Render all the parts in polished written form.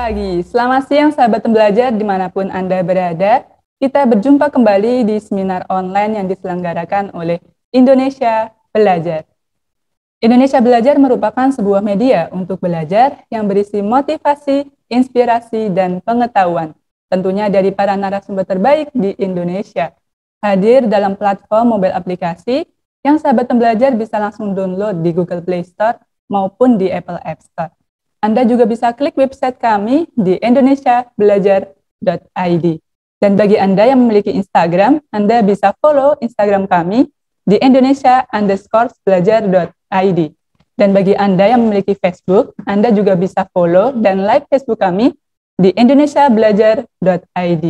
pagi, selamat siang sahabat pembelajar dimanapun Anda berada. Kita berjumpa kembali di seminar online yang diselenggarakan oleh Indonesia Belajar. Indonesia Belajar merupakan sebuah media untuk belajar yang berisi motivasi, inspirasi, dan pengetahuan, tentunya dari para narasumber terbaik di Indonesia. Hadir dalam platform mobile aplikasi yang sahabat pembelajar bisa langsung download di Google Play Store maupun di Apple App Store. Anda juga bisa klik website kami di indonesiabelajar.id. Dan bagi Anda yang memiliki Instagram, Anda bisa follow Instagram kami di indonesia_belajar.id. Dan bagi Anda yang memiliki Facebook, Anda juga bisa follow dan like Facebook kami di indonesiabelajar.id.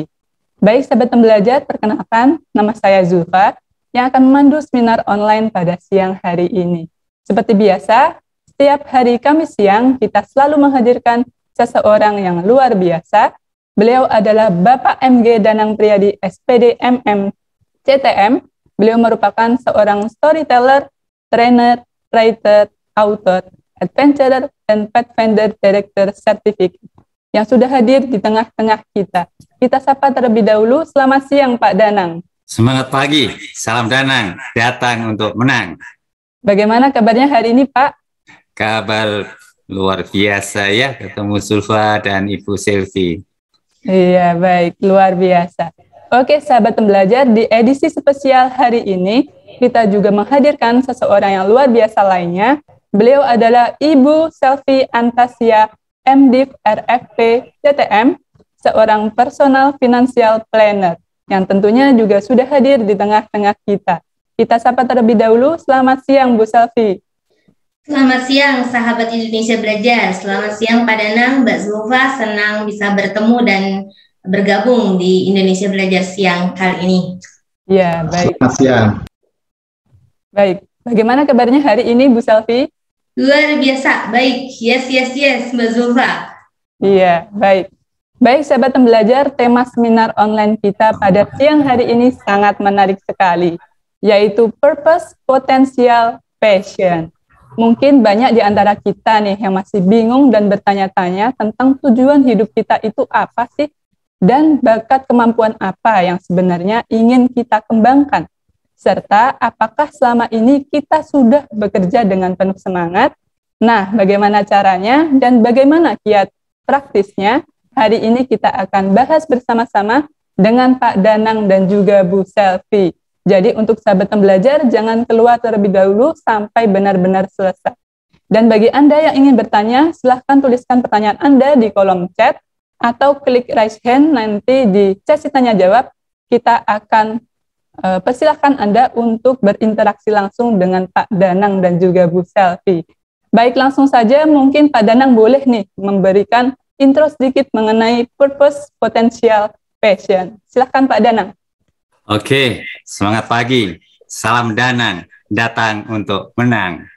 Baik sahabat pembelajar, perkenalkan nama saya Zulfa yang akan memandu seminar online pada siang hari ini. Seperti biasa, setiap hari Kamis siang kita selalu menghadirkan seseorang yang luar biasa. Beliau adalah Bapak MG Danang Priyadi SPD MM CTM. Beliau merupakan seorang storyteller, trainer, writer, author, adventurer, dan pathfinder director certificate yang sudah hadir di tengah-tengah kita. Kita sapa terlebih dahulu. Selamat siang Pak Danang. Semangat pagi, salam Danang, datang untuk menang. Bagaimana kabarnya hari ini Pak? Kabar luar biasa ya, ketemu Zulfa dan Ibu Selvi. Iya, baik, luar biasa. Oke, sahabat pembelajar, di edisi spesial hari ini, kita juga menghadirkan seseorang yang luar biasa lainnya. Beliau adalah Ibu Selvi Antasia, MDiv RFP CTM, seorang personal financial planner, yang tentunya juga sudah hadir di tengah-tengah kita. Kita sapa terlebih dahulu. Selamat siang, Bu Selvi. Selamat siang sahabat Indonesia Belajar. Selamat siang Pak Danang, Mbak Zulfa. Senang bisa bertemu dan bergabung di Indonesia Belajar siang kali ini. Ya, baik. Selamat siang. Baik. Bagaimana kabarnya hari ini Bu Selvi? Luar biasa, baik. Yes, Mbak Zulfa. Iya, baik. Baik sahabat pembelajar, tema seminar online kita pada siang hari ini sangat menarik sekali, yaitu Purpose, Potential, Passion. Mungkin banyak di antara kita nih yang masih bingung dan bertanya-tanya tentang tujuan hidup kita itu apa sih? Dan bakat kemampuan apa yang sebenarnya ingin kita kembangkan? Serta apakah selama ini kita sudah bekerja dengan penuh semangat? Nah, bagaimana caranya dan bagaimana kiat praktisnya? Hari ini kita akan bahas bersama-sama dengan Pak Danang dan juga Bu Selvi. Jadi untuk sahabat pembelajar, jangan keluar terlebih dahulu sampai benar-benar selesai. Dan bagi Anda yang ingin bertanya, silahkan tuliskan pertanyaan Anda di kolom chat atau klik raise hand nanti di sesi tanya-jawab. Kita akan persilahkan Anda untuk berinteraksi langsung dengan Pak Danang dan juga Bu Selvi. Baik, langsung saja mungkin Pak Danang boleh nih memberikan intro sedikit mengenai purpose, potential, passion. Silahkan Pak Danang. Oke, semangat pagi, salam Danang, datang untuk menang.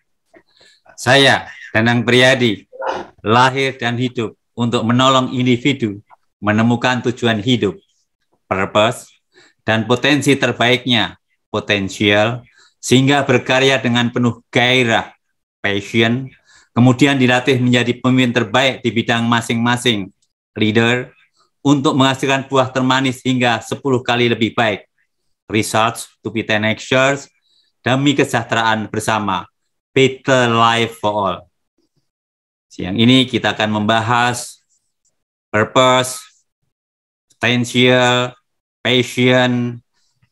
Saya, Danang Priyadi, lahir dan hidup untuk menolong individu menemukan tujuan hidup, purpose, dan potensi terbaiknya, potensial, sehingga berkarya dengan penuh gairah, passion, kemudian dilatih menjadi pemimpin terbaik di bidang masing-masing, leader, untuk menghasilkan buah termanis hingga 10 kali lebih baik. Results to be 10x years, demi kesejahteraan bersama, better life for all. Siang ini kita akan membahas purpose, potential, passion,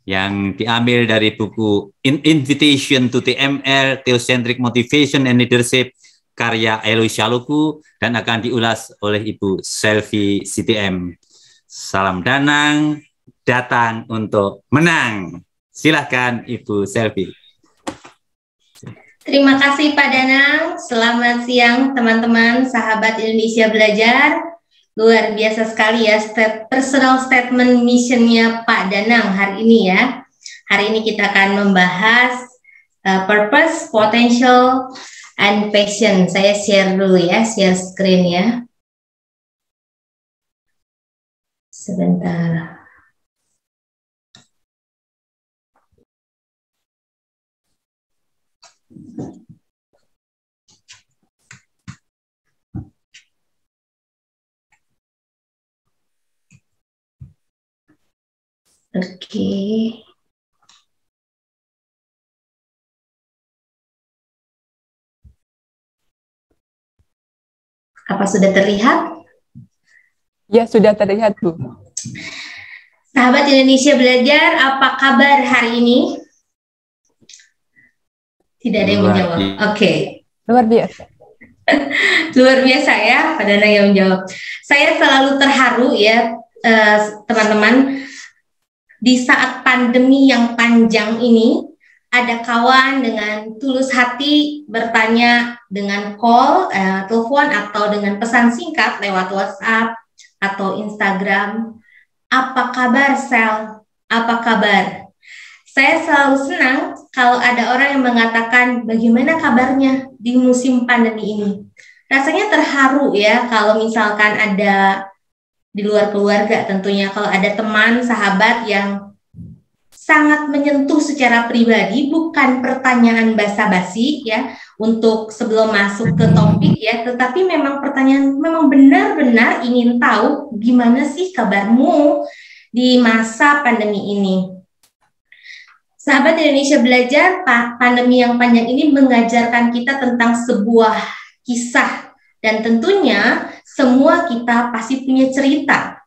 yang diambil dari buku Invitation to TML, Theocentric Motivation and Leadership, karya Eloy Shaluku, dan akan diulas oleh Ibu Selvi CTM. Salam Danang, datang untuk menang. Silahkan Ibu Selvi. Terima kasih Pak Danang. Selamat siang teman-teman sahabat Indonesia Belajar. Luar biasa sekali ya personal statement missionnya Pak Danang hari ini ya. Hari ini kita akan membahas purpose, potential, and passion. Saya share dulu ya, share screen ya. Sebentar. Oke. Apa sudah terlihat? Ya, sudah terlihat, Bu. Sahabat Indonesia Belajar, apa kabar hari ini? Tidak ada yang menjawab. Oke. Luar biasa. Luar biasa ya, pada ada yang menjawab. Saya selalu terharu ya, teman-teman. Di saat pandemi yang panjang ini, ada kawan dengan tulus hati bertanya dengan call, telepon, atau dengan pesan singkat lewat WhatsApp atau Instagram. Apa kabar, Sel? Apa kabar? Saya selalu senang kalau ada orang yang mengatakan bagaimana kabarnya di musim pandemi ini. Rasanya terharu ya kalau misalkan ada di luar keluarga tentunya, kalau ada teman, sahabat yang sangat menyentuh secara pribadi, bukan pertanyaan basa-basi ya, untuk sebelum masuk ke topik ya, tetapi memang pertanyaan, memang benar-benar ingin tahu gimana sih kabarmu di masa pandemi ini. Sahabat Indonesia Belajar, pandemi yang panjang ini mengajarkan kita tentang sebuah kisah, dan tentunya semua kita pasti punya cerita.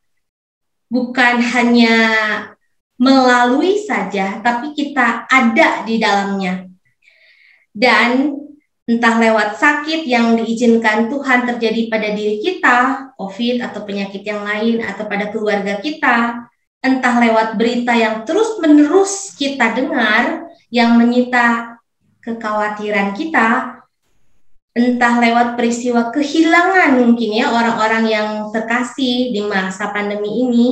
Bukan hanya melalui saja, tapi kita ada di dalamnya. Dan entah lewat sakit yang diizinkan Tuhan terjadi pada diri kita, COVID atau penyakit yang lain, atau pada keluarga kita, entah lewat berita yang terus-menerus kita dengar, yang menyita kekhawatiran kita, entah lewat peristiwa kehilangan mungkin ya orang-orang yang terkasih di masa pandemi ini,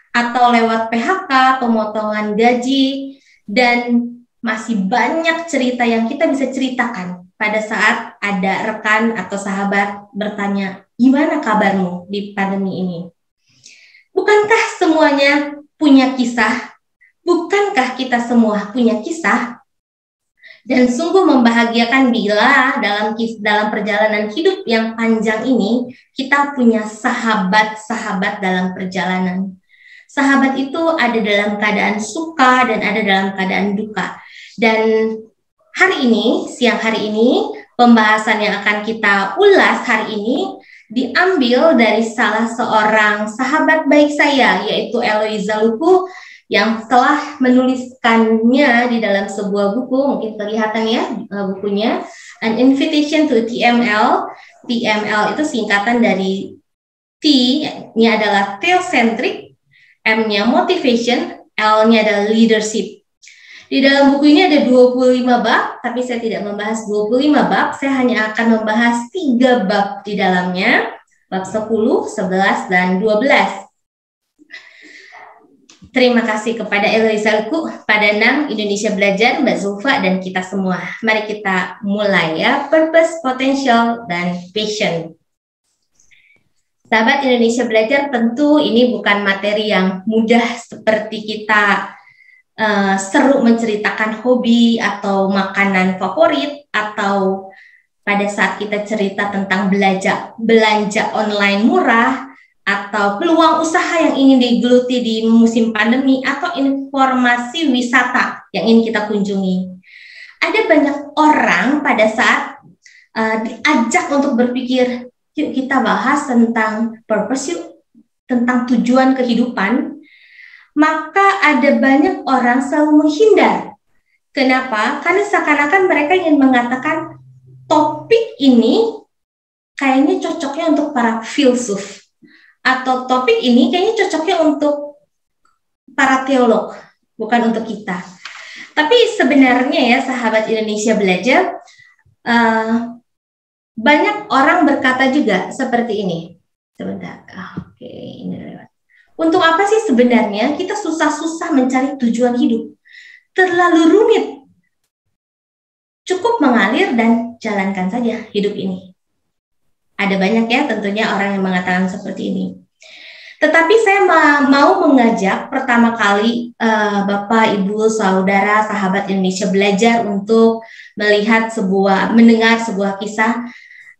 atau lewat PHK, pemotongan gaji, dan masih banyak cerita yang kita bisa ceritakan pada saat ada rekan atau sahabat bertanya, gimana kabarmu di pandemi ini? Bukankah semuanya punya kisah? Bukankah kita semua punya kisah? Dan sungguh membahagiakan bila dalam perjalanan hidup yang panjang ini, kita punya sahabat-sahabat dalam perjalanan. Sahabat itu ada dalam keadaan suka dan ada dalam keadaan duka. Dan hari ini, siang hari ini, pembahasan yang akan kita ulas hari ini diambil dari salah seorang sahabat baik saya, yaitu Eloisa Luku, yang telah menuliskannya di dalam sebuah buku, mungkin kelihatan ya bukunya, An Invitation to TML. TML itu singkatan dari T-nya adalah theocentric, M-nya motivation, L-nya adalah leadership. Di dalam buku ini ada 25 bab, tapi saya tidak membahas 25 bab, saya hanya akan membahas 3 bab di dalamnya, bab 10, 11, dan 12. Terima kasih kepada Eloisa Luku, Padanang, Indonesia Belajar, Mbak Zulfa, dan kita semua. Mari kita mulai ya, purpose, potential, dan passion. Sahabat Indonesia Belajar, tentu ini bukan materi yang mudah seperti kita seru menceritakan hobi atau makanan favorit, atau pada saat kita cerita tentang belanja online murah, atau peluang usaha yang ingin digeluti di musim pandemi, atau informasi wisata yang ingin kita kunjungi. Ada banyak orang pada saat diajak untuk berpikir, yuk kita bahas tentang purpose, yuk tentang tujuan kehidupan, maka ada banyak orang selalu menghindar. Kenapa? Karena seakan-akan mereka ingin mengatakan topik ini kayaknya cocoknya untuk para filsuf, atau topik ini kayaknya cocoknya untuk para teolog, bukan untuk kita. Tapi sebenarnya ya sahabat Indonesia Belajar, banyak orang berkata juga seperti ini. Sebentar, oke, ini lewat. Untuk apa sih sebenarnya kita susah-susah mencari tujuan hidup? Terlalu rumit. Cukup mengalir dan jalankan saja hidup ini. Ada banyak ya tentunya orang yang mengatakan seperti ini. Tetapi saya mau mengajak pertama kali Bapak, Ibu, Saudara, sahabat Indonesia Belajar untuk mendengar sebuah kisah.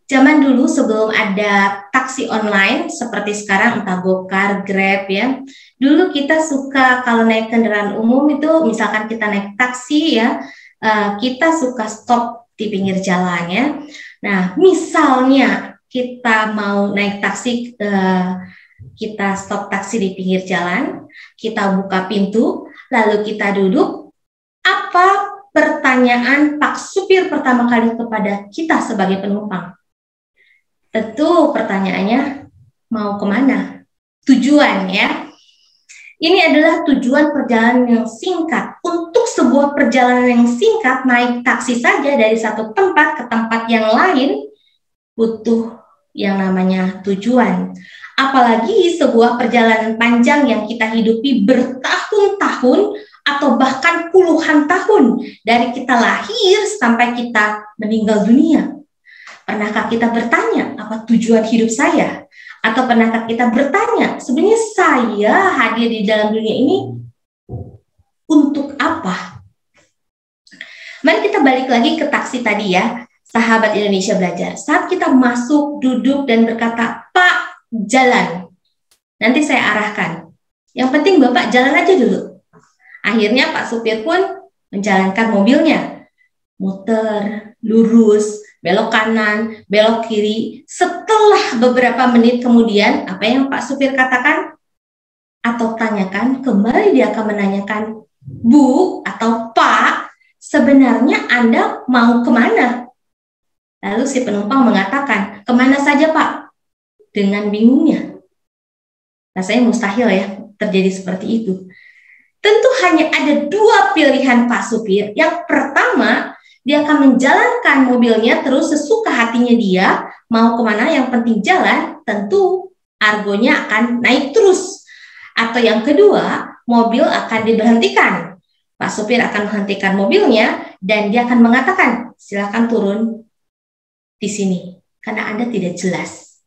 Zaman dulu sebelum ada taksi online seperti sekarang, entah Gokar, Grab ya, Dulu kita suka kalau naik kendaraan umum itu, misalkan kita naik taksi ya, kita suka stop di pinggir jalan ya. Nah, misalnya kita mau naik taksi, kita stop taksi di pinggir jalan, kita buka pintu, lalu kita duduk. Apa pertanyaan Pak Supir pertama kali kepada kita sebagai penumpang? Tentu pertanyaannya, mau kemana? Tujuan ya. Ini adalah tujuan perjalanan yang singkat. Untuk sebuah perjalanan yang singkat, naik taksi saja dari satu tempat ke tempat yang lain, butuh yang namanya tujuan. Apalagi sebuah perjalanan panjang yang kita hidupi bertahun-tahun atau bahkan puluhan tahun dari kita lahir sampai kita meninggal dunia. Pernahkah kita bertanya, apa tujuan hidup saya? Atau pernahkah kita bertanya, sebenarnya saya hadir di dalam dunia ini untuk apa? Mari kita balik lagi ke taksi tadi ya, sahabat Indonesia Belajar. Saat kita masuk, duduk, dan berkata, Pak, jalan. Nanti saya arahkan. Yang penting Bapak jalan aja dulu. Akhirnya Pak supir pun menjalankan mobilnya. Muter, lurus, belok kanan, belok kiri. Setelah beberapa menit kemudian, apa yang Pak supir katakan? Atau tanyakan, kembali dia akan menanyakan, Bu atau Pak, sebenarnya Anda mau kemana? Lalu si penumpang mengatakan, kemana saja Pak? Dengan bingungnya. Rasanya mustahil ya terjadi seperti itu. Tentu hanya ada dua pilihan Pak supir. Yang pertama, dia akan menjalankan mobilnya terus sesuka hatinya dia, mau kemana yang penting jalan, tentu argonya akan naik terus. Atau yang kedua, mobil akan diberhentikan. Pak supir akan menghentikan mobilnya dan dia akan mengatakan, silakan turun di sini, karena Anda tidak jelas.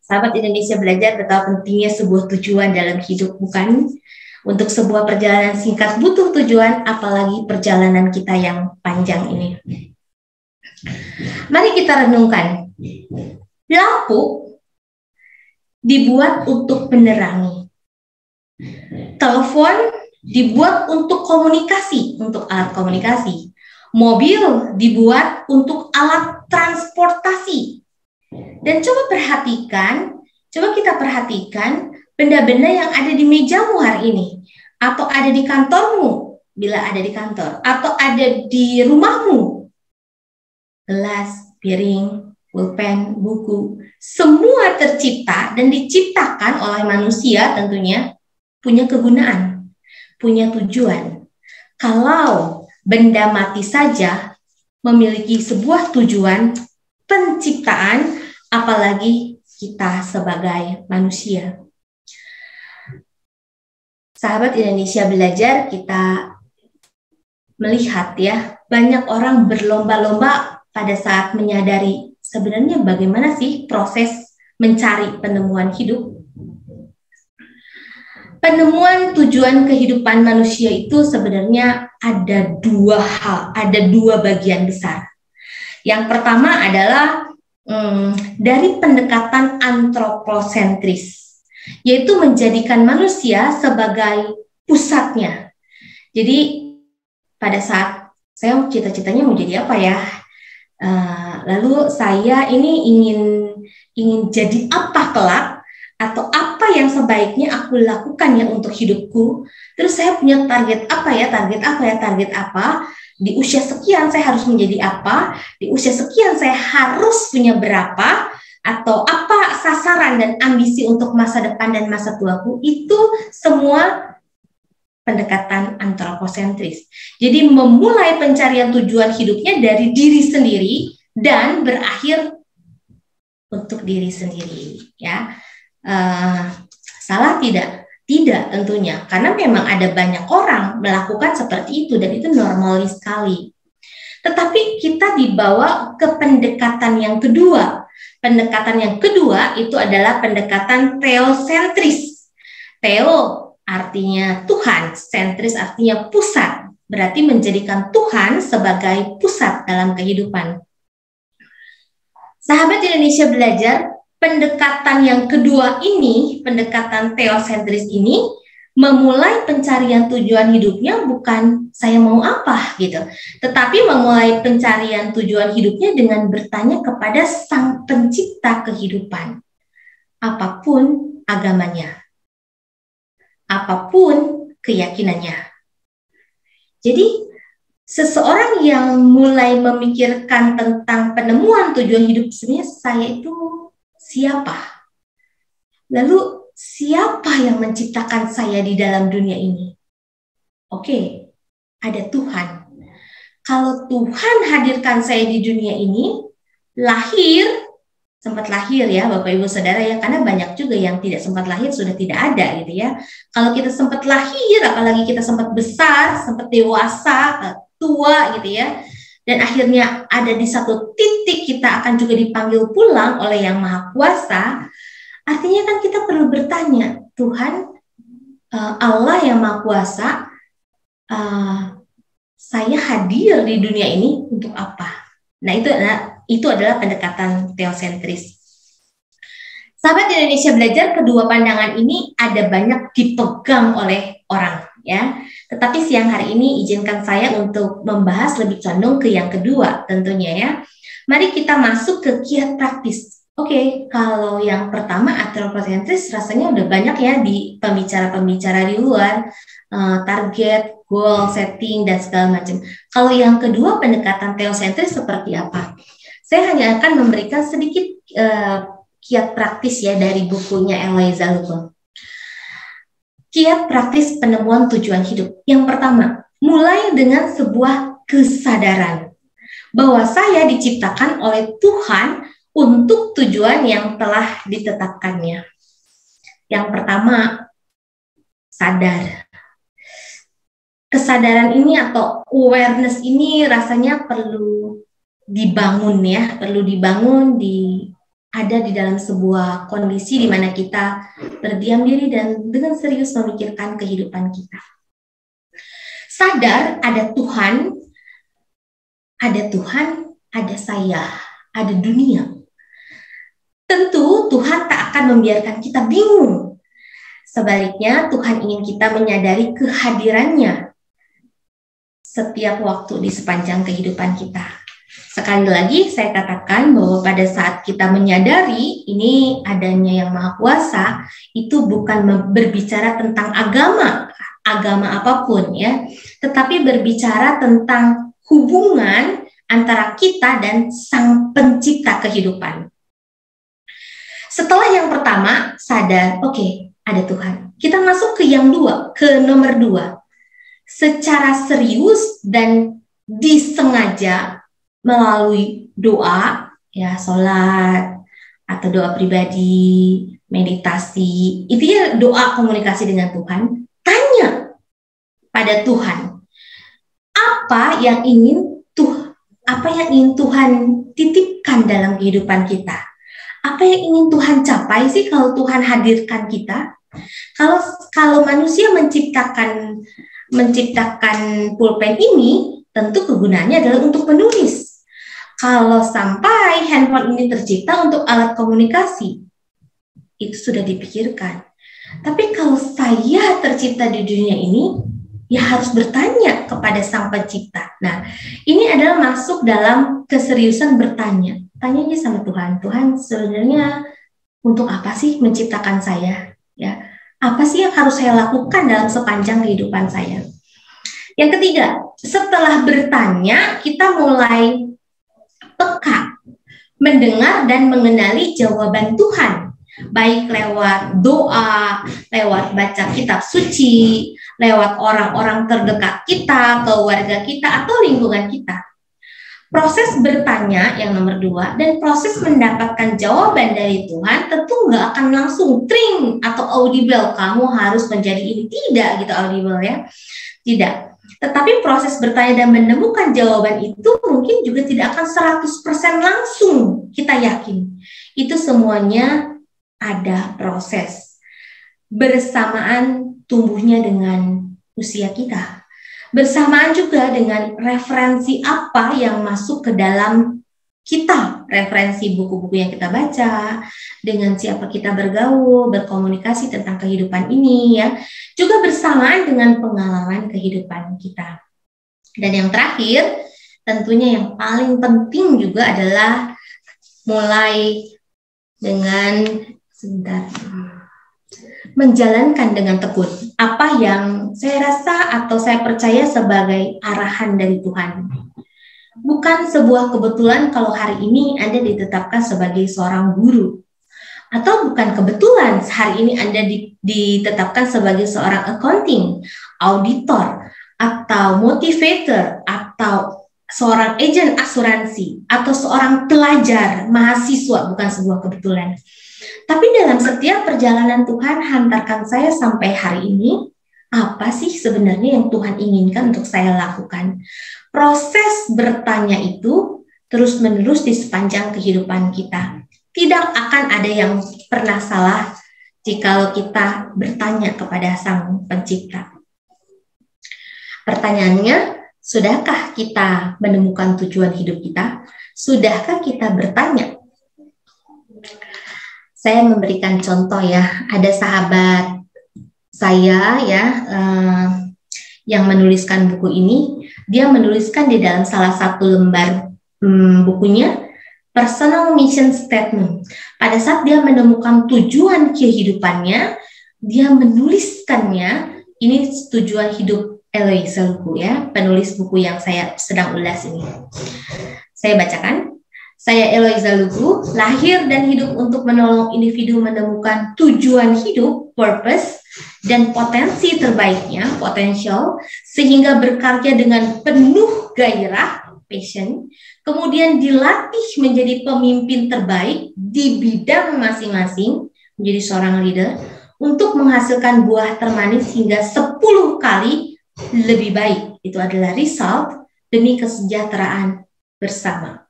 Sahabat Indonesia Belajar, betapa pentingnya sebuah tujuan dalam hidup, bukan? Untuk sebuah perjalanan singkat butuh tujuan, apalagi perjalanan kita yang panjang ini. Mari kita renungkan. Lampu dibuat untuk menerangi. Telepon dibuat untuk komunikasi, untuk alat komunikasi. Mobil dibuat untuk alat transportasi. Dan coba kita perhatikan benda-benda yang ada di mejamu hari ini, atau ada di kantormu, bila ada di kantor, atau ada di rumahmu. Gelas, piring, pulpen, buku, semua tercipta dan diciptakan oleh manusia tentunya punya kegunaan, punya tujuan. Kalau benda mati saja memiliki sebuah tujuan penciptaan, apalagi kita sebagai manusia. Sahabat Indonesia Belajar, kita melihat ya, banyak orang berlomba-lomba pada saat menyadari sebenarnya bagaimana sih proses mencari penemuan hidup. Penemuan tujuan kehidupan manusia itu sebenarnya ada dua hal, ada dua bagian besar. Yang pertama adalah dari pendekatan antroposentris, yaitu menjadikan manusia sebagai pusatnya. Jadi pada saat saya cita-citanya mau jadi apa ya, lalu saya ini ingin jadi apa kelak, atau apa yang sebaiknya aku lakukan ya untuk hidupku. Terus saya punya target apa, di usia sekian saya harus menjadi apa, di usia sekian saya harus punya berapa, atau apa sasaran dan ambisi untuk masa depan dan masa tuaku. Itu semua pendekatan antroposentris. Jadi memulai pencarian tujuan hidupnya dari diri sendiri dan berakhir untuk diri sendiri. Ya, salah tidak? Tidak tentunya, karena memang ada banyak orang melakukan seperti itu dan itu normal sekali. Tetapi kita dibawa ke pendekatan yang kedua. Pendekatan yang kedua itu adalah pendekatan teosentris. Theo artinya Tuhan, sentris artinya pusat. Berarti menjadikan Tuhan sebagai pusat dalam kehidupan. Sahabat Indonesia Belajar, pendekatan yang kedua ini, pendekatan teosentris ini memulai pencarian tujuan hidupnya bukan saya mau apa gitu, tetapi memulai pencarian tujuan hidupnya dengan bertanya kepada Sang Pencipta kehidupan, apapun agamanya, apapun keyakinannya. Jadi seseorang yang mulai memikirkan tentang penemuan tujuan hidup, sebenarnya saya itu siapa? Lalu siapa yang menciptakan saya di dalam dunia ini? Oke, ada Tuhan. Kalau Tuhan hadirkan saya di dunia ini, sempat lahir ya Bapak Ibu Saudara ya, karena banyak juga yang tidak sempat lahir sudah tidak ada gitu ya. Kalau kita sempat lahir, apalagi kita sempat besar, sempat dewasa, tua gitu ya, dan akhirnya ada di satu titik kita akan juga dipanggil pulang oleh Yang Maha Kuasa. Artinya kan kita perlu bertanya, Tuhan, Allah yang Maha Kuasa, saya hadir di dunia ini untuk apa? Nah, itu adalah pendekatan teosentris. Sahabat Indonesia Belajar, kedua pandangan ini ada banyak dipegang oleh orang, ya. Tetapi siang hari ini izinkan saya untuk membahas lebih condong ke yang kedua tentunya ya. Mari kita masuk ke kiat praktis. Oke, kalau yang pertama antroposentris rasanya udah banyak ya di pembicara-pembicara di luar, target, goal, setting, dan segala macam. Kalau yang kedua pendekatan teosentris seperti apa? Saya hanya akan memberikan sedikit kiat praktis ya dari bukunya Eliza Lubbock. Kiat praktis penemuan tujuan hidup. Yang pertama, mulai dengan sebuah kesadaran bahwa saya diciptakan oleh Tuhan untuk tujuan yang telah ditetapkannya. Yang pertama, sadar. Kesadaran ini atau awareness ini rasanya perlu dibangun ya, perlu dibangun ada di dalam sebuah kondisi di mana kita berdiam diri dan dengan serius memikirkan kehidupan kita. Sadar ada Tuhan, ada saya, ada dunia. Tentu Tuhan tak akan membiarkan kita bingung. Sebaliknya Tuhan ingin kita menyadari kehadirannya setiap waktu di sepanjang kehidupan kita. Sekali lagi saya katakan bahwa pada saat kita menyadari ini adanya Yang Maha Kuasa, itu bukan berbicara tentang agama apapun ya, tetapi berbicara tentang hubungan antara kita dan Sang Pencipta kehidupan. Setelah yang pertama, sadar, oke, ada Tuhan. Kita masuk ke yang ke nomor 2. Secara serius dan disengaja melalui doa, ya sholat, atau doa pribadi, meditasi, itu ya doa komunikasi dengan Tuhan. Tanya pada Tuhan, apa yang ingin Tuhan titipkan dalam kehidupan kita? Apa yang ingin Tuhan capai sih kalau Tuhan hadirkan kita? Kalau manusia menciptakan pulpen ini, tentu kegunaannya adalah untuk menulis. Kalau sampai handphone ini tercipta untuk alat komunikasi, itu sudah dipikirkan. Tapi kalau saya tercipta di dunia ini, ya harus bertanya kepada Sang Pencipta. Nah, ini adalah masuk dalam keseriusan bertanya. Tanya aja sama Tuhan, Tuhan sebenarnya untuk apa sih menciptakan saya? Ya, apa sih yang harus saya lakukan dalam sepanjang kehidupan saya? Yang ketiga, setelah bertanya, kita mulai peka, mendengar dan mengenali jawaban Tuhan, baik lewat doa, lewat baca kitab suci, lewat orang-orang terdekat kita, keluarga kita, atau lingkungan kita. Proses bertanya yang nomor 2 dan proses mendapatkan jawaban dari Tuhan tentu nggak akan langsung tring atau audible, kamu harus menjadi ini, tidak gitu audible ya, tidak. Tetapi proses bertanya dan menemukan jawaban itu mungkin juga tidak akan 100% langsung kita yakin. Itu semuanya ada proses bersamaan tumbuhnya dengan usia kita. Bersamaan juga dengan referensi apa yang masuk ke dalam kita, referensi buku-buku yang kita baca, dengan siapa kita bergaul, berkomunikasi tentang kehidupan ini ya, juga bersamaan dengan pengalaman kehidupan kita. Dan yang terakhir, tentunya yang paling penting juga adalah mulai dengan menjalankan dengan tekun apa yang saya rasa atau saya percaya sebagai arahan dari Tuhan. Bukan sebuah kebetulan kalau hari ini Anda ditetapkan sebagai seorang guru. Atau bukan kebetulan hari ini Anda ditetapkan sebagai seorang accounting, auditor, atau motivator, atau seorang agen asuransi, atau seorang pelajar, mahasiswa, bukan sebuah kebetulan. Tapi dalam setiap perjalanan Tuhan hantarkan saya sampai hari ini, apa sih sebenarnya yang Tuhan inginkan untuk saya lakukan? Proses bertanya itu terus-menerus di sepanjang kehidupan kita. Tidak akan ada yang pernah salah jika kita bertanya kepada Sang Pencipta. Pertanyaannya, sudahkah kita menemukan tujuan hidup kita? Sudahkah kita bertanya? Saya memberikan contoh ya, ada sahabat saya ya yang menuliskan buku ini. Dia menuliskan di dalam salah satu lembar bukunya Personal Mission Statement. Pada saat dia menemukan tujuan kehidupannya, dia menuliskannya. Ini tujuan hidup Eloisa Luku ya, penulis buku yang saya sedang ulas ini. Saya bacakan. Saya Eloisa Luku, lahir dan hidup untuk menolong individu menemukan tujuan hidup, purpose, dan potensi terbaiknya, potential, sehingga berkarya dengan penuh gairah, passion, kemudian dilatih menjadi pemimpin terbaik di bidang masing-masing, menjadi seorang leader, untuk menghasilkan buah termanis hingga 10 kali lebih baik. Itu adalah result demi kesejahteraan bersama.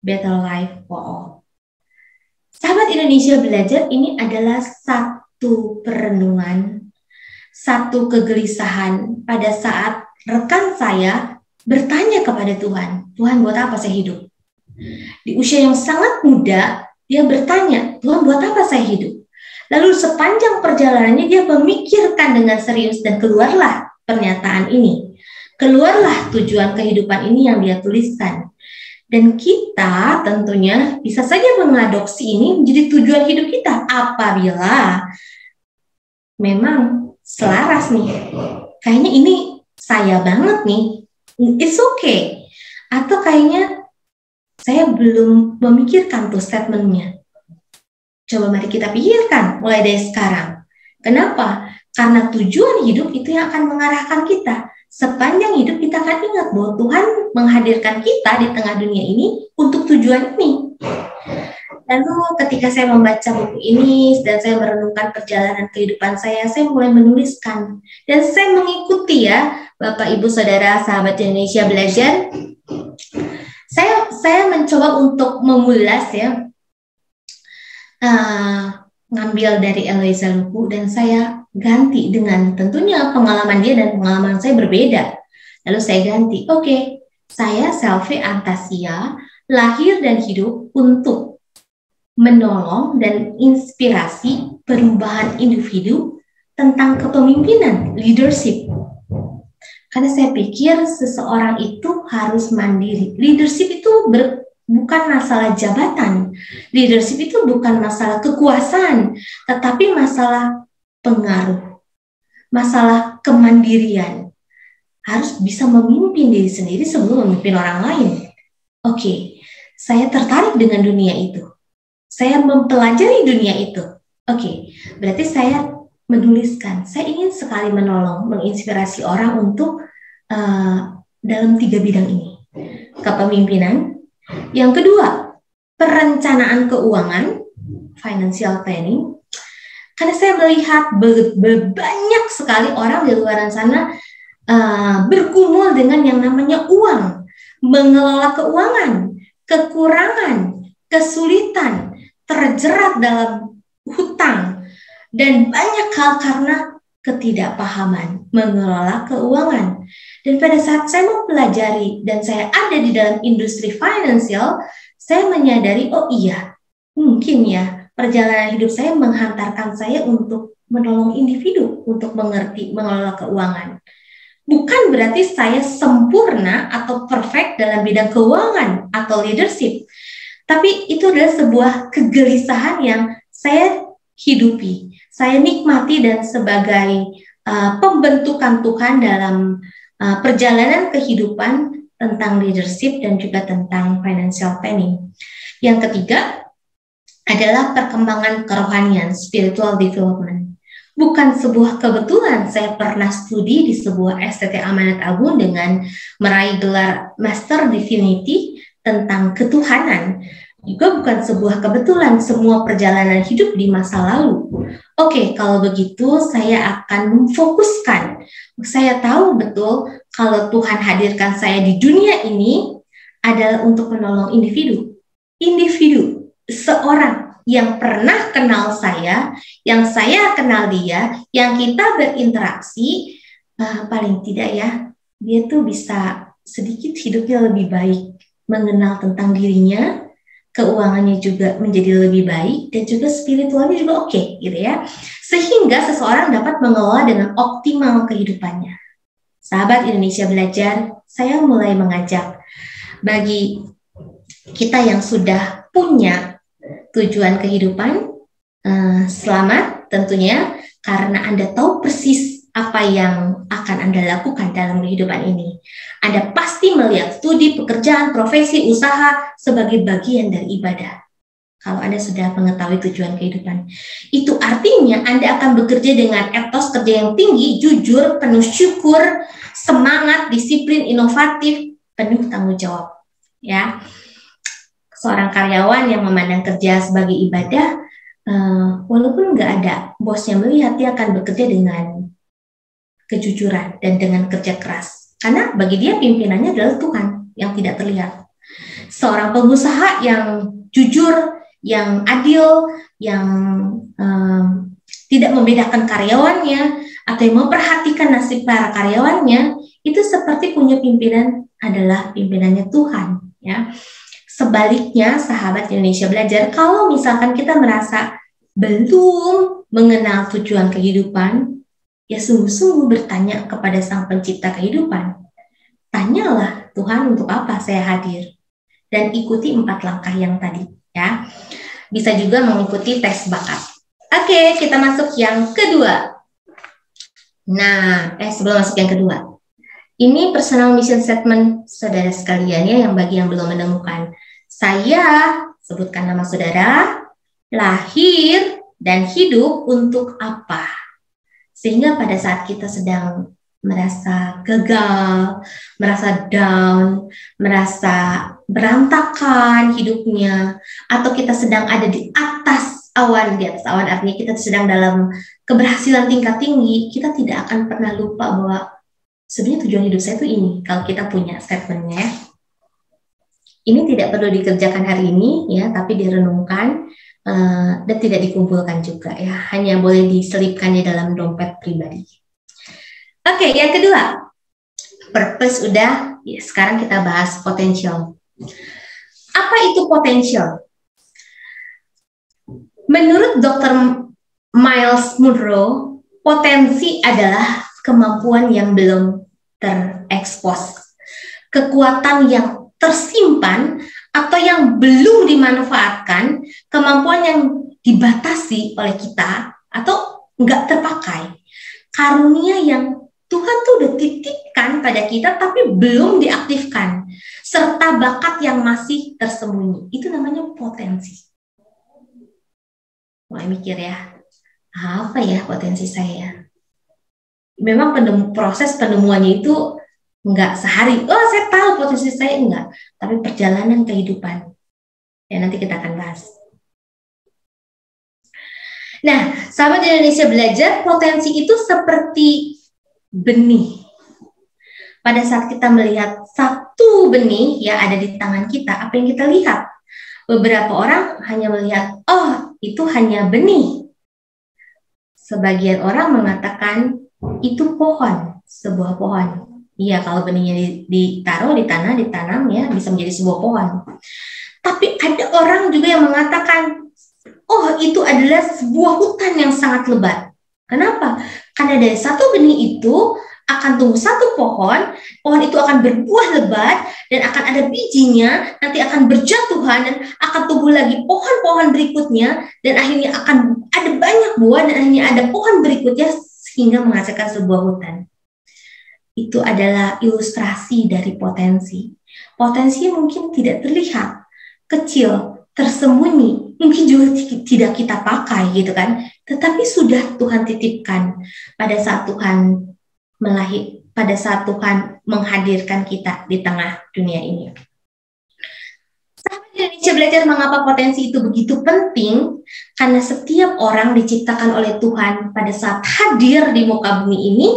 Better Life for All. Sahabat Indonesia Belajar, ini adalah satu perenungan, satu kegelisahan pada saat rekan saya bertanya kepada Tuhan, Tuhan buat apa saya hidup? Di usia yang sangat muda, dia bertanya, Tuhan buat apa saya hidup? Lalu sepanjang perjalanannya dia memikirkan dengan serius dan keluarlah pernyataan ini. Keluarlah tujuan kehidupan ini yang dia tuliskan. Dan kita tentunya bisa saja mengadopsi ini menjadi tujuan hidup kita apabila memang selaras nih. Kayaknya ini saya banget nih. It's okay. Atau kayaknya saya belum memikirkan tuh statementnya. Coba mari kita pikirkan mulai dari sekarang. Kenapa? Karena tujuan hidup itu yang akan mengarahkan kita. Sepanjang hidup kita akan ingat bahwa Tuhan menghadirkan kita di tengah dunia ini untuk tujuan ini. Lalu ketika saya membaca buku ini dan saya merenungkan perjalanan kehidupan saya mulai menuliskan. Dan saya mengikuti ya, Bapak, Ibu, Saudara, sahabat Indonesia Belajar. Saya mencoba untuk mengulas ya, ngambil dari Eloisa Luku dan saya ganti dengan tentunya pengalaman dia dan pengalaman saya berbeda. Lalu saya ganti, oke, saya Selvi Antasia, lahir dan hidup untuk menolong dan inspirasi perubahan individu tentang kepemimpinan, leadership. Karena saya pikir seseorang itu harus mandiri. Leadership itu bukan masalah jabatan. Leadership itu bukan masalah kekuasaan, tetapi masalah pengaruh, masalah kemandirian. Harus bisa memimpin diri sendiri sebelum memimpin orang lain. Oke, saya tertarik dengan dunia itu. Saya mempelajari dunia itu. Oke, berarti saya menuliskan. Saya ingin sekali menolong, menginspirasi orang untuk dalam 3 bidang ini. Kepemimpinan. Yang kedua, perencanaan keuangan, financial planning. Karena saya melihat banyak sekali orang di luar sana bergumul dengan yang namanya uang, mengelola keuangan, kekurangan, kesulitan, terjerat dalam hutang, dan banyak hal karena ketidakpahaman mengelola keuangan. Dan pada saat saya mempelajari dan saya ada di dalam industri finansial, saya menyadari, oh iya, mungkin ya perjalanan hidup saya menghantarkan saya untuk menolong individu, untuk mengerti, mengelola keuangan. Bukan berarti saya sempurna atau perfect dalam bidang keuangan atau leadership, tapi itu adalah sebuah kegelisahan yang saya hidupi, saya nikmati, dan sebagai pembentukan Tuhan dalam perjalanan kehidupan tentang leadership dan juga tentang financial planning. Yang ketiga adalah perkembangan kerohanian, spiritual development. Bukan sebuah kebetulan saya pernah studi di sebuah STT Amanat Agung dengan meraih gelar Master Divinity tentang ketuhanan. Juga bukan sebuah kebetulan semua perjalanan hidup di masa lalu. Oke, kalau begitu saya akan memfokuskan. Saya tahu betul kalau Tuhan hadirkan saya di dunia ini adalah untuk menolong individu. Individu, seorang yang pernah kenal saya, yang saya kenal dia, yang kita berinteraksi, paling tidak ya, dia tuh bisa sedikit hidupnya lebih baik, mengenal tentang dirinya, keuangannya juga menjadi lebih baik, dan juga spiritualnya juga oke, gitu ya. Sehingga seseorang dapat mengelola dengan optimal kehidupannya. Sahabat Indonesia Belajar, saya mulai mengajak bagi kita yang sudah punya tujuan kehidupan, selamat tentunya, karena Anda tahu persis apa yang akan Anda lakukan dalam kehidupan ini. Anda pasti melihat studi, pekerjaan, profesi, usaha sebagai bagian dari ibadah. Kalau Anda sudah mengetahui tujuan kehidupan, itu artinya Anda akan bekerja dengan etos kerja yang tinggi, jujur, penuh syukur, semangat, disiplin, inovatif, penuh tanggung jawab. Ya, seorang karyawan yang memandang kerja sebagai ibadah, walaupun nggak ada bosnya melihat, dia akan bekerja dengan kejujuran dan dengan kerja keras. Karena bagi dia pimpinannya adalah Tuhan yang tidak terlihat. Seorang pengusaha yang jujur, yang adil, yang tidak membedakan karyawannya, atau yang memperhatikan nasib para karyawannya, itu seperti punya pimpinan adalah pimpinannya Tuhan. Ya. Sebaliknya, sahabat Indonesia Belajar, kalau misalkan kita merasa belum mengenal tujuan kehidupan, ya sungguh-sungguh bertanya kepada Sang Pencipta kehidupan. Tanyalah, Tuhan, untuk apa saya hadir? Dan ikuti 4 langkah yang tadi. Ya, bisa juga mengikuti tes bakat. Oke, kita masuk yang kedua. Nah, sebelum masuk yang kedua, ini personal mission statement saudara sekalian ya, yang bagi yang belum menemukan. Saya sebutkan nama saudara, lahir dan hidup untuk apa? Sehingga pada saat kita sedang merasa gagal, merasa down, merasa berantakan hidupnya, atau kita sedang ada di atas awan artinya kita sedang dalam keberhasilan tingkat tinggi, kita tidak akan pernah lupa bahwa sebenarnya tujuan hidup saya itu ini, kalau kita punya statementnya. Ini tidak perlu dikerjakan hari ini ya, tapi direnungkan dan tidak dikumpulkan juga ya, hanya boleh diselipkan di dalam dompet pribadi. Oke, yang kedua, purpose udah, ya, sekarang kita bahas potential. Apa itu potential? Menurut Dr. Miles Monroe, potensi adalah kemampuan yang belum terekspos, kekuatan yang tersimpan atau yang belum dimanfaatkan, kemampuan yang dibatasi oleh kita atau nggak terpakai, karunia yang Tuhan tuh udah titipkan pada kita tapi belum diaktifkan, serta bakat yang masih tersembunyi. Itu namanya potensi. Mulai mikir ya, apa ya potensi saya? Memang proses penemuannya itu nggak sehari, oh saya tahu potensi saya, enggak. Tapi perjalanan kehidupan. Ya nanti kita akan bahas. Nah, sahabat Indonesia Belajar, potensi itu seperti benih. Pada saat kita melihat satu benih ya ada di tangan kita, apa yang kita lihat? Beberapa orang hanya melihat, oh itu hanya benih. Sebagian orang mengatakan itu pohon, sebuah pohon. Iya, kalau benihnya ditaruh di tanah, ditanam ya bisa menjadi sebuah pohon. Tapi ada orang juga yang mengatakan, oh itu adalah sebuah hutan yang sangat lebat. Kenapa? Karena dari satu benih itu akan tumbuh satu pohon itu akan berbuah lebat dan akan ada bijinya, nanti akan berjatuhan dan akan tumbuh lagi pohon-pohon berikutnya dan akhirnya akan ada banyak buah dan akhirnya ada pohon berikutnya sehingga menghasilkan sebuah hutan. Itu adalah ilustrasi dari potensi. Potensi mungkin tidak terlihat, kecil, tersembunyi, mungkin juga tidak kita pakai gitu kan, tetapi sudah Tuhan titipkan pada saat Tuhan menghadirkan kita di tengah dunia ini. Sahabat Indonesia Belajar, mengapa potensi itu begitu penting? Karena setiap orang diciptakan oleh Tuhan pada saat hadir di muka bumi ini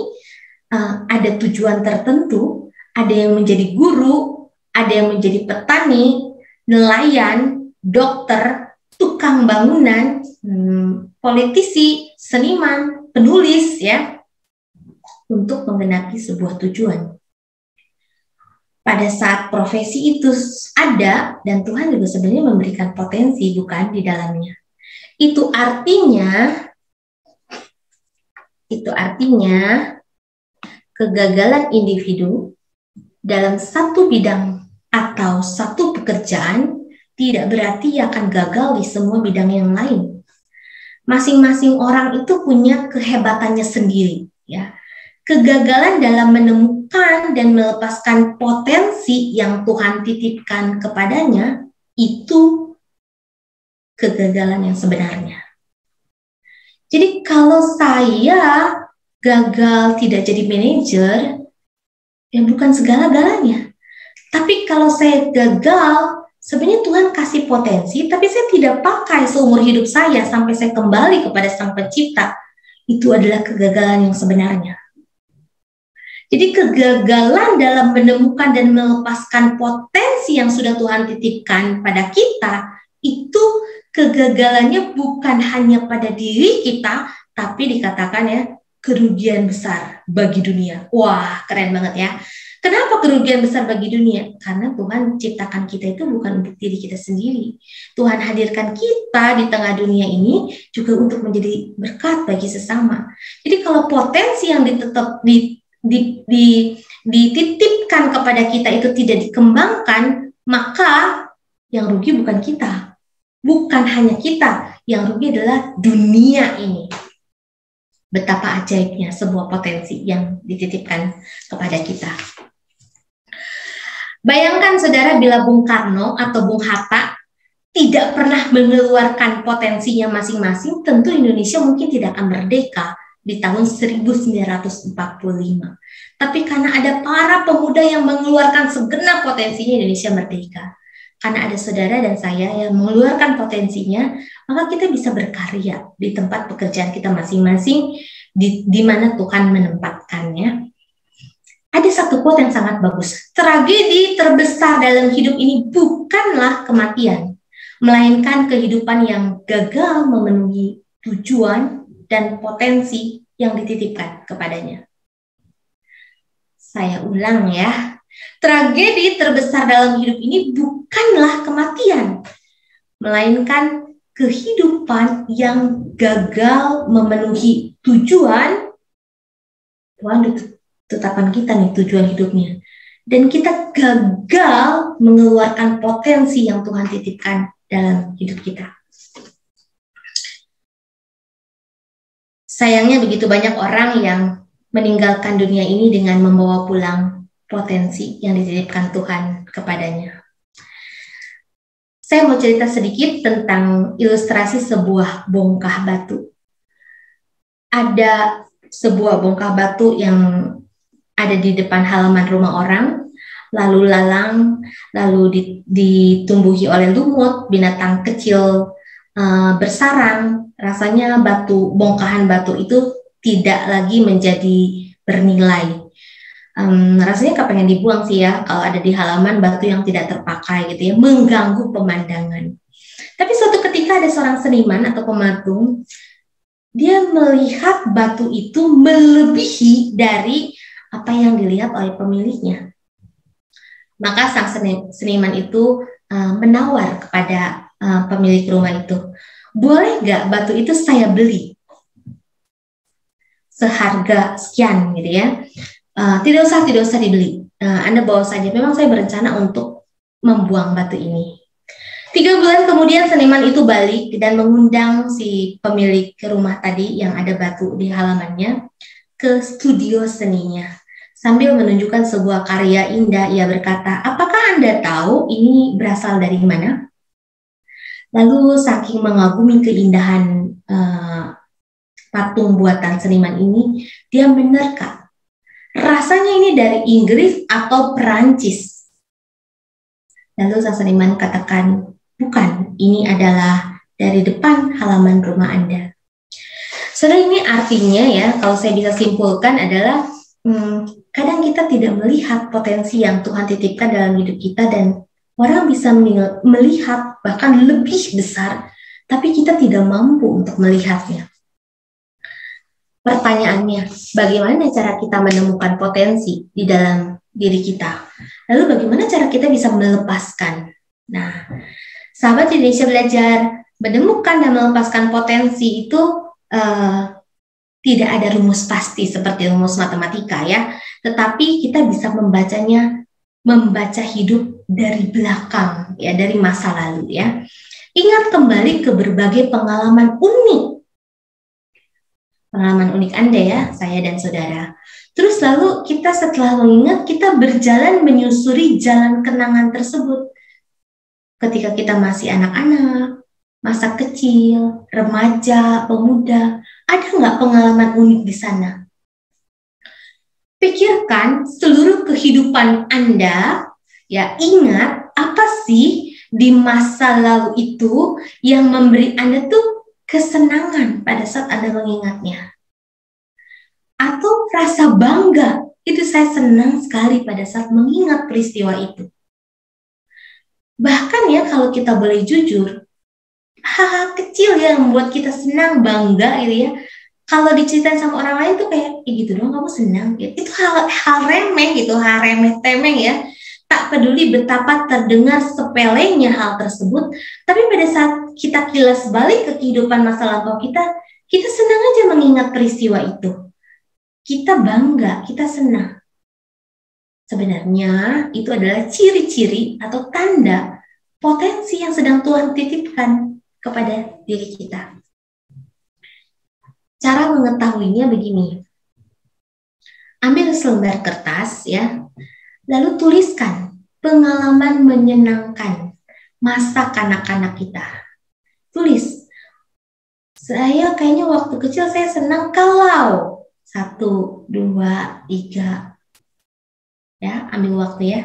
ada tujuan tertentu, ada yang menjadi guru, ada yang menjadi petani, nelayan, dokter, tukang bangunan, politisi, seniman, penulis, ya, untuk menggenapi sebuah tujuan. Pada saat profesi itu ada, dan Tuhan juga sebenarnya memberikan potensi, bukan, di dalamnya. Itu artinya kegagalan individu dalam satu bidang atau satu pekerjaan tidak berarti akan gagal di semua bidang yang lain. Masing-masing orang itu punya kehebatannya sendiri, ya. Kegagalan dalam menemukan dan melepaskan potensi yang Tuhan titipkan kepadanya itu kegagalan yang sebenarnya. Jadi kalau saya gagal tidak jadi manajer, ya bukan segala-galanya. Tapi kalau saya gagal, sebenarnya Tuhan kasih potensi, tapi saya tidak pakai seumur hidup saya sampai saya kembali kepada Sang Pencipta. Itu adalah kegagalan yang sebenarnya. Jadi kegagalan dalam menemukan dan melepaskan potensi yang sudah Tuhan titipkan pada kita, itu kegagalannya bukan hanya pada diri kita, tapi dikatakan ya, kerugian besar bagi dunia. Wah, keren banget ya. Kenapa kerugian besar bagi dunia? Karena Tuhan ciptakan kita itu bukan untuk diri kita sendiri. Tuhan hadirkan kita di tengah dunia ini juga untuk menjadi berkat bagi sesama. Jadi kalau potensi yang dititipkan kepada kita itu tidak dikembangkan, maka yang rugi bukan kita. Bukan hanya kita, yang rugi adalah dunia ini. Betapa ajaibnya sebuah potensi yang dititipkan kepada kita. Bayangkan saudara, bila Bung Karno atau Bung Hatta tidak pernah mengeluarkan potensinya masing-masing, tentu Indonesia mungkin tidak akan merdeka di tahun 1945. Tapi karena ada para pemuda yang mengeluarkan segenap potensinya, Indonesia merdeka. Karena ada saudara dan saya yang mengeluarkan potensinya, maka kita bisa berkarya di tempat pekerjaan kita masing-masing, di mana Tuhan menempatkannya. Ada satu quote yang sangat bagus. Tragedi terbesar dalam hidup ini bukanlah kematian, melainkan kehidupan yang gagal memenuhi tujuan dan potensi yang dititipkan kepadanya. Saya ulang ya. Tragedi terbesar dalam hidup ini bukanlah kematian, melainkan kehidupan yang gagal memenuhi tujuan. Tuhan tetapkan kita nih tujuan hidupnya. Dan kita gagal mengeluarkan potensi yang Tuhan titipkan dalam hidup kita. Sayangnya begitu banyak orang yang meninggalkan dunia ini dengan membawa pulang potensi yang dititipkan Tuhan kepadanya. Saya mau cerita sedikit tentang ilustrasi sebuah bongkah batu. Ada sebuah bongkah batu yang ada di depan halaman rumah orang, lalu lalang, lalu ditumbuhi oleh lumut, binatang kecil bersarang. Rasanya bongkahan batu itu tidak lagi menjadi bernilai. Rasanya kepengen dibuang sih ya, kalau ada di halaman batu yang tidak terpakai gitu ya, mengganggu pemandangan. Tapi suatu ketika ada seorang seniman atau pematung, dia melihat batu itu melebihi dari apa yang dilihat oleh pemiliknya. Maka sang seniman itu menawar kepada pemilik rumah itu, boleh nggak batu itu saya beli seharga sekian gitu ya. Tidak usah dibeli. Anda bawa saja. Memang saya berencana untuk membuang batu ini. 3 bulan kemudian seniman itu balik dan mengundang si pemilik rumah tadi yang ada batu di halamannya ke studio seninya. Sambil menunjukkan sebuah karya indah, ia berkata, "Apakah Anda tahu ini berasal dari mana?" Lalu saking mengagumi keindahan patung buatan seniman ini, dia menerka, rasanya ini dari Inggris atau Perancis. Lalu sang seniman katakan, "Bukan, ini adalah dari depan halaman rumah Anda." Saudara, ini artinya ya, kalau saya bisa simpulkan adalah kadang kita tidak melihat potensi yang Tuhan titipkan dalam hidup kita, dan orang bisa melihat bahkan lebih besar, tapi kita tidak mampu untuk melihatnya. Pertanyaannya, bagaimana cara kita menemukan potensi di dalam diri kita? Lalu bagaimana cara kita bisa melepaskan? Nah, sahabat Indonesia Belajar, menemukan dan melepaskan potensi itu tidak ada rumus pasti seperti rumus matematika ya, tetapi kita bisa membaca hidup dari belakang ya, dari masa lalu ya. Ingat kembali ke berbagai pengalaman unik Anda ya, saya dan saudara. Terus lalu kita setelah mengingat, kita berjalan menyusuri jalan kenangan tersebut. Ketika kita masih anak-anak, masa kecil, remaja, pemuda, ada nggak pengalaman unik di sana? Pikirkan seluruh kehidupan Anda, ya, ingat apa sih di masa lalu itu yang memberi Anda tuh kesenangan pada saat Anda mengingatnya. Atau rasa bangga, itu saya senang sekali pada saat mengingat peristiwa itu. Bahkan ya, kalau kita boleh jujur, hal-hal kecil yang membuat kita senang, bangga gitu ya, kalau diceritain sama orang lain tuh kayak gitu doang kamu senang gitu. Itu hal remeh gitu, hal remeh-temeh ya. Tak peduli betapa terdengar sepelenya hal tersebut, tapi pada saat kita kilas balik ke kehidupan masa lampau kita senang aja mengingat peristiwa itu. Kita bangga, kita senang. Sebenarnya itu adalah ciri-ciri atau tanda potensi yang sedang Tuhan titipkan kepada diri kita. Cara mengetahuinya begini. Ambil selembar kertas ya, lalu tuliskan pengalaman menyenangkan masa kanak-kanak kita. Tulis, saya kayaknya waktu kecil saya senang kalau 1, 2, 3. Ya, ambil waktu ya.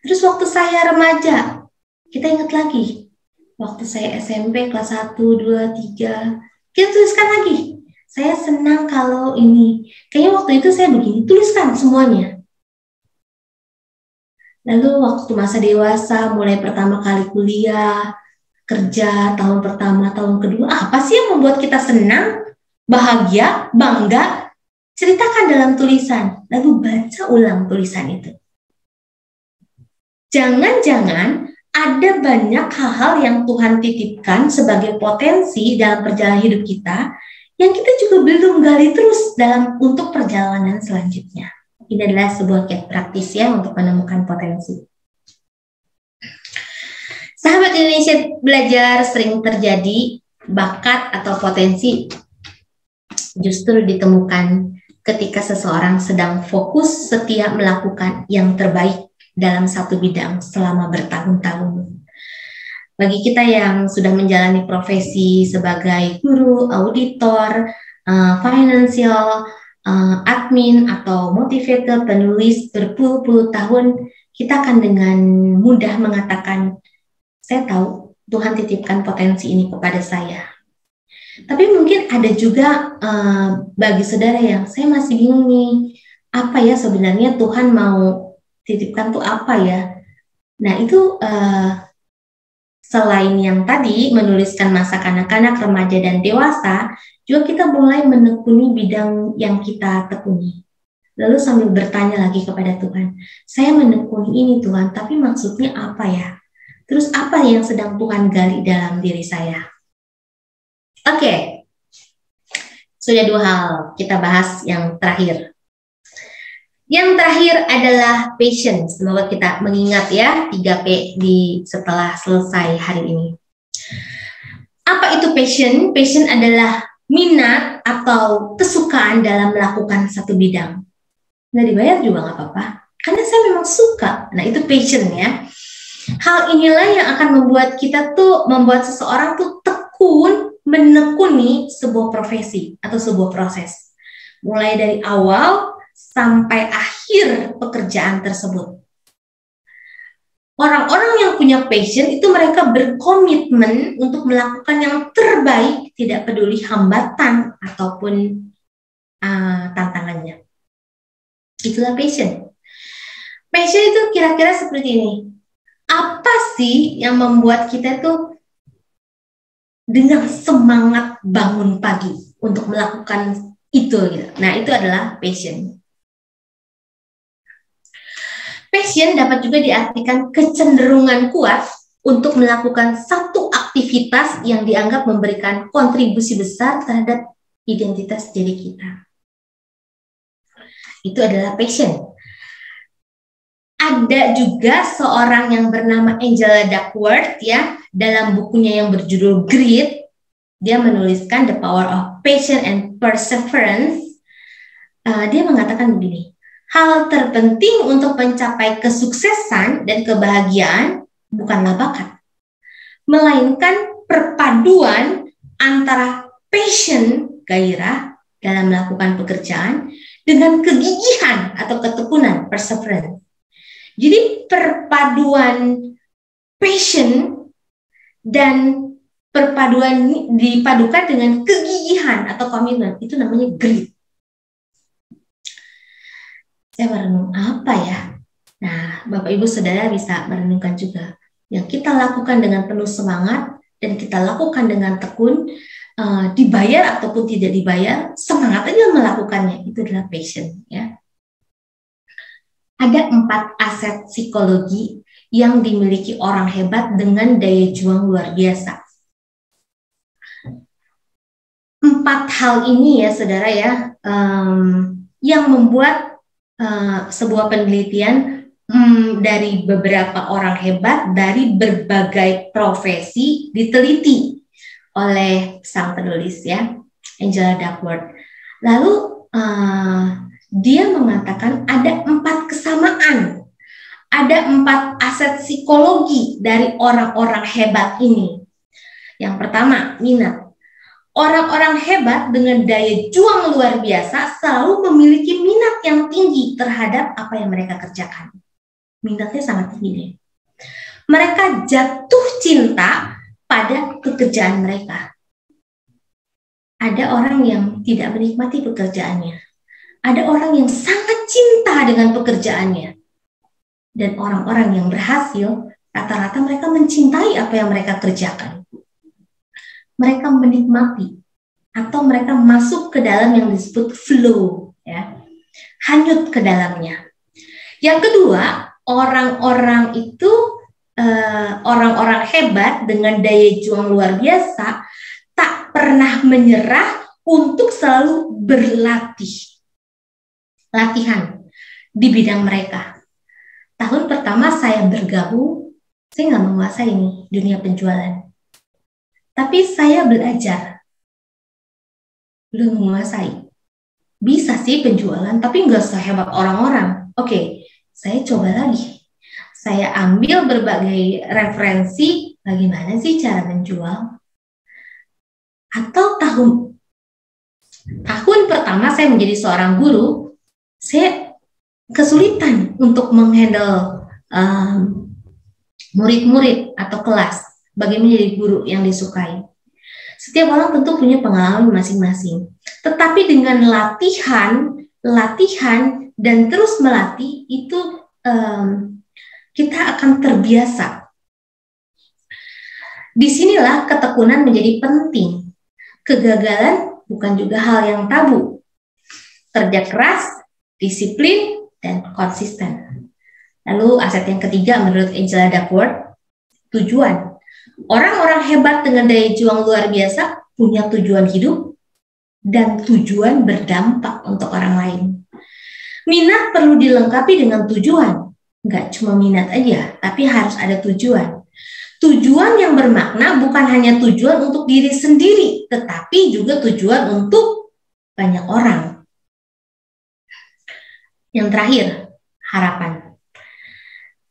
Terus waktu saya remaja, kita ingat lagi. Waktu saya SMP kelas 1, 2, 3, kita tuliskan lagi. Saya senang kalau ini. Kayaknya waktu itu saya begini. Tuliskan semuanya. Lalu waktu masa dewasa, mulai pertama kali kuliah, kerja, tahun pertama, tahun kedua, apa sih yang membuat kita senang, bahagia, bangga? Ceritakan dalam tulisan, lalu baca ulang tulisan itu. Jangan-jangan ada banyak hal-hal yang Tuhan titipkan sebagai potensi dalam perjalanan hidup kita yang kita juga belum gali terus untuk perjalanan selanjutnya. Ini adalah sebuah kiat praktis ya untuk menemukan potensi. Sahabat Indonesia Belajar, sering terjadi bakat atau potensi justru ditemukan ketika seseorang sedang fokus setia melakukan yang terbaik dalam satu bidang selama bertahun-tahun. Bagi kita yang sudah menjalani profesi sebagai guru, auditor, financial, admin, atau motivator, penulis berpuluh-puluh tahun, kita akan dengan mudah mengatakan, saya tahu Tuhan titipkan potensi ini kepada saya. Tapi mungkin ada juga bagi saudara yang saya masih bingung nih, apa ya sebenarnya Tuhan mau titipkan tuh apa ya? Nah itu selain yang tadi menuliskan masa kanak-kanak, remaja, dan dewasa, juga kita mulai menekuni bidang yang kita tekuni. Lalu sambil bertanya lagi kepada Tuhan, saya menekuni ini Tuhan, tapi maksudnya apa ya? Terus apa yang sedang Tuhan gali dalam diri saya? Oke, sudah 2 hal, kita bahas yang terakhir. Yang terakhir adalah passion. Semoga kita mengingat ya 3P setelah selesai hari ini. Apa itu passion? Passion adalah minat atau kesukaan dalam melakukan satu bidang. Nggak dibayar juga nggak apa-apa, karena saya memang suka. Nah, itu passion ya. Hal inilah yang akan membuat seseorang tuh tekun menekuni sebuah profesi atau sebuah proses. Mulai dari awal sampai akhir pekerjaan tersebut. Orang-orang yang punya passion itu mereka berkomitmen untuk melakukan yang terbaik, tidak peduli hambatan ataupun tantangannya. Itulah passion. Passion itu kira-kira seperti ini. Apa sih yang membuat kita tuh dengan semangat bangun pagi untuk melakukan itu gitu. Nah, itu adalah passion. Passion dapat juga diartikan kecenderungan kuat untuk melakukan satu aktivitas yang dianggap memberikan kontribusi besar terhadap identitas diri kita. Itu adalah passion. Ada juga seorang yang bernama Angela Duckworth ya, dalam bukunya yang berjudul Grit, dia menuliskan The Power of Passion and Perseverance. Dia mengatakan begini, hal terpenting untuk mencapai kesuksesan dan kebahagiaan bukanlah bakat, melainkan perpaduan antara passion, gairah dalam melakukan pekerjaan, dengan kegigihan atau ketekunan, perseverance. Jadi perpaduan passion dan perpaduan dipadukan dengan kegigihan atau komitmen, itu namanya grit. Saya merenung apa ya? Nah, Bapak Ibu Saudara bisa merenungkan juga. Yang kita lakukan dengan penuh semangat dan kita lakukan dengan tekun, dibayar ataupun tidak dibayar, semangat aja melakukannya, itu adalah passion ya. Ada 4 aset psikologi yang dimiliki orang hebat dengan daya juang luar biasa. 4 hal ini ya saudara ya, yang membuat sebuah penelitian dari beberapa orang hebat dari berbagai profesi diteliti oleh sang penulis ya, Angela Duckworth. Lalu dia mengatakan ada 4 kesamaan, ada 4 aset psikologi dari orang-orang hebat ini. Yang pertama, minat. Orang-orang hebat dengan daya juang luar biasa selalu memiliki minat yang tinggi terhadap apa yang mereka kerjakan. Minatnya sangat tinggi. Mereka jatuh cinta pada pekerjaan mereka. Ada orang yang tidak menikmati pekerjaannya. Ada orang yang sangat cinta dengan pekerjaannya. Dan orang-orang yang berhasil, rata-rata mereka mencintai apa yang mereka kerjakan. Mereka menikmati, atau mereka masuk ke dalam yang disebut flow, ya, hanyut ke dalamnya. Yang kedua, orang-orang itu, orang-orang hebat dengan daya juang luar biasa, tak pernah menyerah untuk selalu berlatih. Latihan di bidang mereka. Tahun pertama saya bergabung, saya nggak menguasai nih dunia penjualan. Tapi saya belajar. Belum menguasai. Bisa sih penjualan, tapi nggak sehebat orang-orang. Oke, saya coba lagi. Saya ambil berbagai referensi, bagaimana sih cara menjual. Atau tahun pertama saya menjadi seorang guru, saya kesulitan untuk menghandle murid-murid atau kelas, bagaimana menjadi guru yang disukai. Setiap orang tentu punya pengalaman masing-masing. Tetapi dengan latihan dan terus melatih itu kita akan terbiasa. Disinilah ketekunan menjadi penting. Kegagalan bukan juga hal yang tabu. Kerja keras, disiplin, dan konsisten. Lalu aset yang ketiga menurut Angela Duckworth, tujuan. Orang-orang hebat dengan daya juang luar biasa punya tujuan hidup dan tujuan berdampak untuk orang lain. Minat perlu dilengkapi dengan tujuan. Nggak cuma minat aja, tapi harus ada tujuan. Tujuan yang bermakna bukan hanya tujuan untuk diri sendiri, tetapi juga tujuan untuk banyak orang. Yang terakhir, harapan.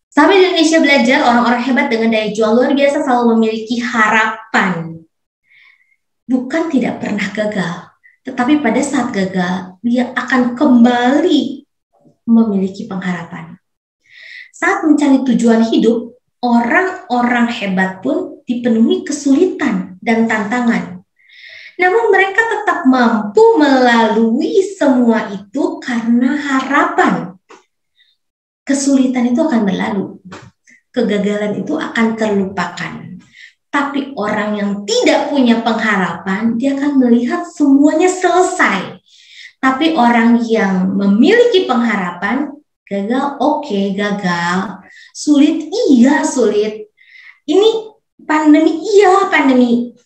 Sahabat Indonesia Belajar, orang-orang hebat dengan daya juang luar biasa selalu memiliki harapan. Bukan tidak pernah gagal, tetapi pada saat gagal, dia akan kembali memiliki pengharapan. Saat mencari tujuan hidup, orang-orang hebat pun dipenuhi kesulitan dan tantangan. Namun mereka tetap mampu melalui semua itu karena harapan. Kesulitan itu akan berlalu, kegagalan itu akan terlupakan. Tapi orang yang tidak punya pengharapan, dia akan melihat semuanya selesai. Tapi orang yang memiliki pengharapan, gagal, oke, gagal. Sulit, iya sulit. Ini pandemi, iya pandemi.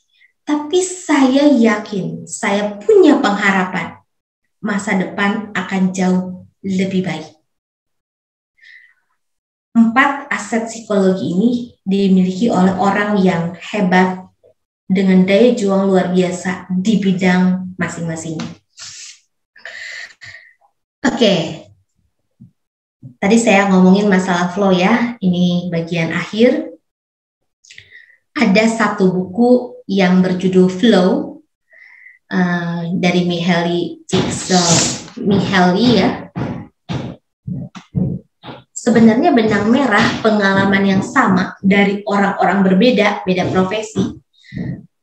Tapi saya yakin, saya punya pengharapan. Masa depan akan jauh lebih baik. 4 aset psikologi ini dimiliki oleh orang yang hebat dengan daya juang luar biasa di bidang masing-masing. Oke. Tadi saya ngomongin masalah flow ya, ini bagian akhir. Ada satu buku yang berjudul Flow dari Mihaly Csikszentmihalyi ya. Sebenarnya benang merah pengalaman yang sama dari orang-orang berbeda, beda profesi.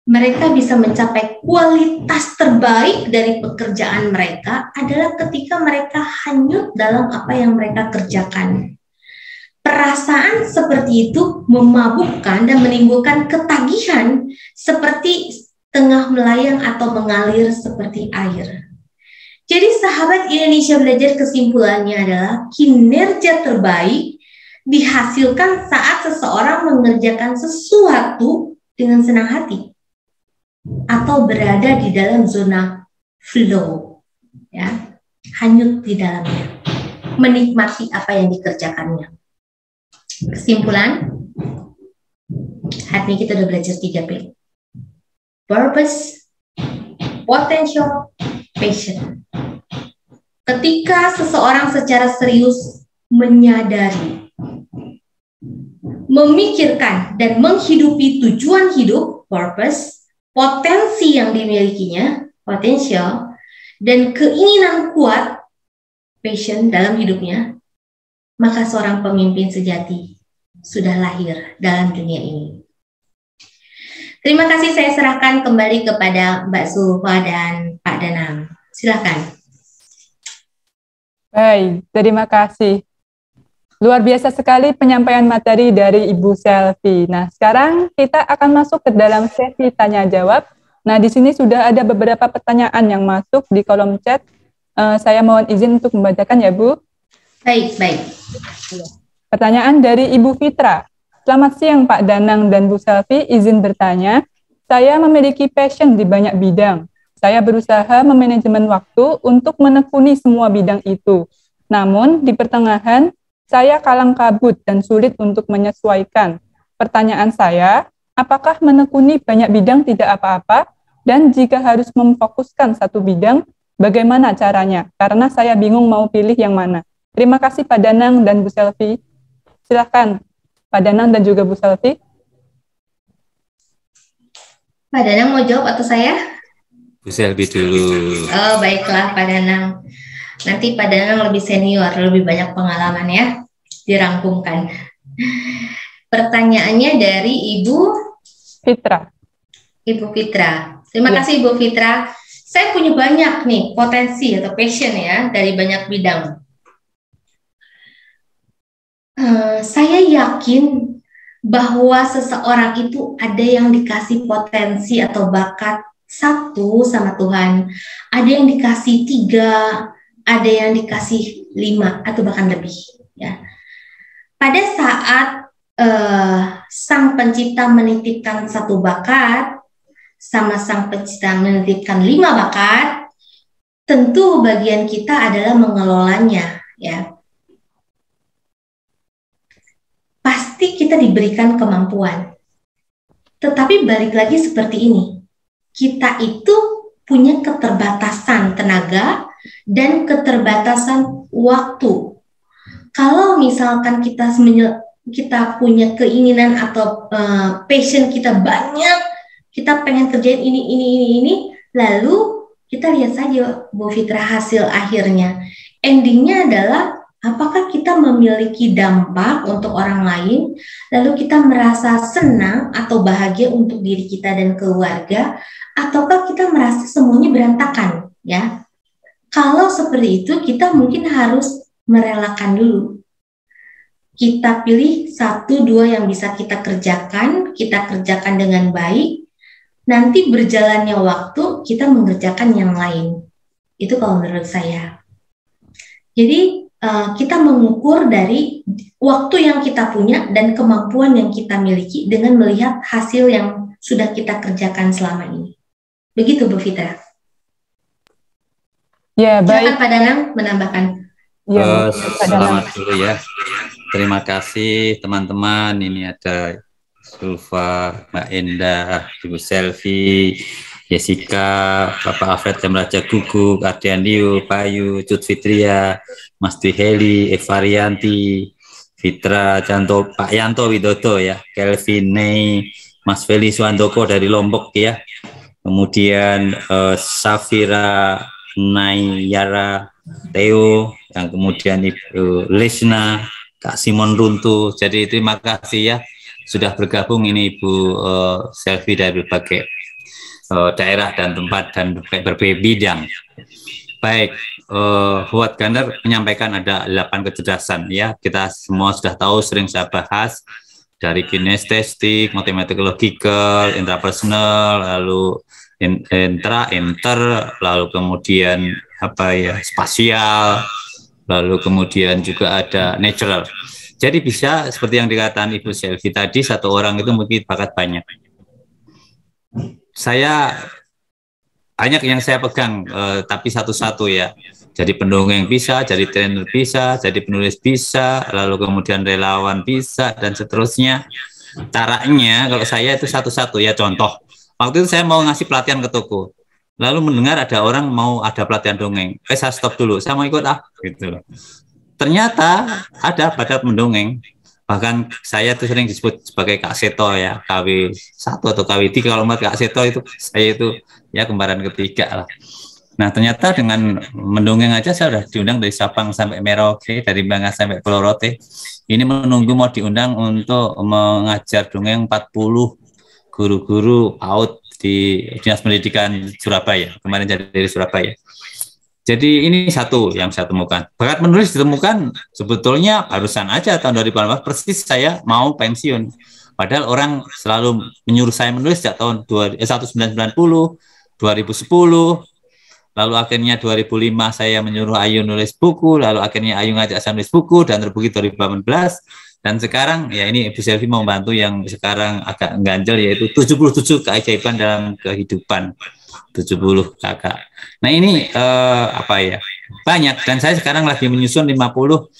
Mereka bisa mencapai kualitas terbaik dari pekerjaan mereka adalah ketika mereka hanyut dalam apa yang mereka kerjakan. Perasaan seperti itu memabukkan dan menimbulkan ketagihan seperti tengah melayang atau mengalir seperti air. Jadi sahabat Indonesia Belajar, kesimpulannya adalah kinerja terbaik dihasilkan saat seseorang mengerjakan sesuatu dengan senang hati atau berada di dalam zona flow, ya, hanyut di dalamnya, menikmati apa yang dikerjakannya. Kesimpulan, hari ini kita udah belajar 3P. Purpose, potential, passion. Ketika seseorang secara serius menyadari, memikirkan dan menghidupi tujuan hidup, purpose, potensi yang dimilikinya, potential, dan keinginan kuat, passion dalam hidupnya, maka seorang pemimpin sejati sudah lahir dalam dunia ini. Terima kasih, saya serahkan kembali kepada Mbak Zulfa dan Pak Danang. Silakan. Baik, terima kasih. Luar biasa sekali penyampaian materi dari Ibu Selvi. Nah, sekarang kita akan masuk ke dalam sesi tanya-jawab. Nah, di sini sudah ada beberapa pertanyaan yang masuk di kolom chat. Saya mohon izin untuk membacakan ya, Bu. Baik. Pertanyaan dari Ibu Fitra. Selamat siang Pak Danang dan Bu Selvi, izin bertanya. Saya memiliki passion di banyak bidang. Saya berusaha memanajemen waktu untuk menekuni semua bidang itu. Namun, di pertengahan, saya kalang kabut dan sulit untuk menyesuaikan. Pertanyaan saya, apakah menekuni banyak bidang tidak apa-apa? Dan jika harus memfokuskan satu bidang, bagaimana caranya? Karena saya bingung mau pilih yang mana. Terima kasih Pak Danang dan Bu Selvi. Silakan Pak Danang dan juga Bu Selvi. Pak Danang mau jawab atau saya? Bu Selvi dulu. Oh, baiklah Pak Danang. Nanti Pak Danang lebih senior, lebih banyak pengalaman ya. Dirangkumkan. Pertanyaannya dari Ibu Fitra. Ibu Fitra. Terima kasih Ibu Fitra. Saya punya banyak nih potensi atau passion ya dari banyak bidang. Saya yakin bahwa seseorang itu ada yang dikasih potensi atau bakat 1 sama Tuhan, ada yang dikasih 3, ada yang dikasih 5 atau bahkan lebih. Ya. Pada saat Sang Pencipta menitipkan satu bakat, sama Sang Pencipta menitipkan 5 bakat, tentu bagian kita adalah mengelolanya, ya. Pasti kita diberikan kemampuan. Tetapi balik lagi seperti ini, kita itu punya keterbatasan tenaga dan keterbatasan waktu. Kalau misalkan kita punya keinginan atau passion kita banyak, kita pengen kerjain ini, lalu kita lihat saja Bu Fitra hasil akhirnya. Endingnya adalah apakah kita memiliki dampak untuk orang lain, lalu kita merasa senang atau bahagia untuk diri kita dan keluarga, ataukah kita merasa semuanya berantakan, ya? Kalau seperti itu, kita mungkin harus merelakan dulu. Kita pilih 1-2 yang bisa kita kerjakan dengan baik. Nanti berjalannya waktu, kita mengerjakan yang lain. Itu kalau menurut saya. Jadi, kita mengukur dari waktu yang kita punya dan kemampuan yang kita miliki dengan melihat hasil yang sudah kita kerjakan selama ini. Begitu, Bu Fitra. Ya, baik. Silakan Pak Danang menambahkan. Ya, selamat dulu ya. Terima kasih teman-teman. Ini ada Sulfa, Mbak Endah, Ibu Selvi, Jessica, Bapak Alfred Raja Guguk, Ardian Liu, Payu, Cut Fitria, Mas Heli, Evarianti, Fitra, Janto, Pak Yanto Widodo ya, Kelvin Nei, Mas Feli Suandoko dari Lombok ya, kemudian Safira Nayara, Theo, yang kemudian Ibu Lesna, Kak Simon Runtu. Jadi terima kasih ya sudah bergabung ini Ibu Selvi dari berbagai daerah dan tempat dan berbagai bidang. Baik, Howard Gardner menyampaikan ada 8 kecerdasan ya. Kita semua sudah tahu, sering saya bahas dari kinestetik, mathematical logical, intrapersonal, lalu inter, lalu kemudian apa ya, spasial, lalu kemudian juga ada natural. Jadi bisa seperti yang dikatakan Ibu Selvi tadi, satu orang itu mungkin bakat banyak. Saya banyak yang saya pegang, tapi satu-satu ya. Jadi pendongeng bisa, jadi trainer bisa, jadi penulis bisa, lalu kemudian relawan bisa, dan seterusnya. Caranya kalau saya itu satu-satu ya. Contoh, waktu itu saya mau ngasih pelatihan ke toko, lalu mendengar ada orang mau ada pelatihan dongeng. Saya stop dulu, saya mau ikut gitu. Ternyata ada bakat mendongeng. Bahkan saya itu sering disebut sebagai Kak Seto ya, KW1 atau KW3. Kalau menurut Kak Seto itu saya itu ya kembaran ketiga lah. Nah ternyata dengan mendongeng aja saya sudah diundang dari Sabang sampai Merauke, dari Bangka sampai Pulau Rote. Ini menunggu mau diundang untuk mengajar dongeng 40 guru-guru PAUD di Dinas Pendidikan Surabaya. Kemarin dari Surabaya. Jadi ini satu yang saya temukan. Bakat menulis ditemukan sebetulnya barusan aja tahun 2018, persis saya mau pensiun. Padahal orang selalu menyuruh saya menulis sejak tahun 1990, 2010, lalu akhirnya 2005 saya menyuruh Ayu nulis buku, lalu akhirnya Ayu ngajak saya nulis buku, dan terbukti 2018. Dan sekarang ya ini Ibu Selvi mau bantu yang sekarang agak ganjel, yaitu 77 keajaiban dalam kehidupan. 70 kakak. Nah ini apa ya, banyak, dan saya sekarang lagi menyusun 50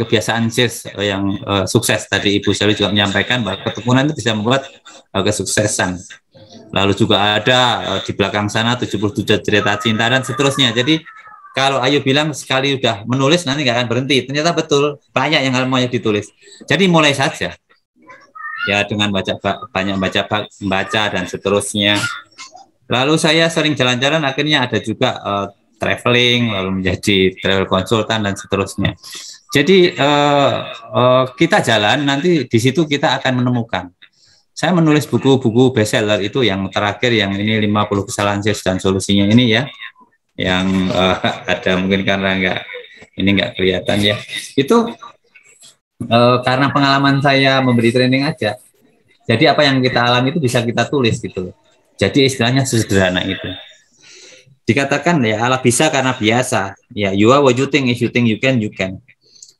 kebiasaan sales yang sukses. Tadi Ibu Selvi juga menyampaikan bahwa ketekunan itu bisa membuat kesuksesan. Lalu juga ada di belakang sana 77 cerita cinta dan seterusnya. Jadi kalau Ayu bilang sekali udah menulis nanti nggak akan berhenti, ternyata betul, banyak yang mau ditulis. Jadi mulai saja ya, dengan banyak baca dan seterusnya. Lalu saya sering jalan-jalan, akhirnya ada juga traveling, lalu menjadi travel konsultan dan seterusnya. Jadi kita jalan, nanti di situ kita akan menemukan. Saya menulis buku-buku bestseller itu yang terakhir, yang ini 50 kesalahan sales dan solusinya ini ya, yang ada mungkin karena nggak kelihatan ya. Itu karena pengalaman saya memberi training aja. Jadi apa yang kita alami itu bisa kita tulis gitu. Jadi istilahnya sederhana itu. Dikatakan ya ala bisa karena biasa. Ya, you are what you think, if you think you can, you can.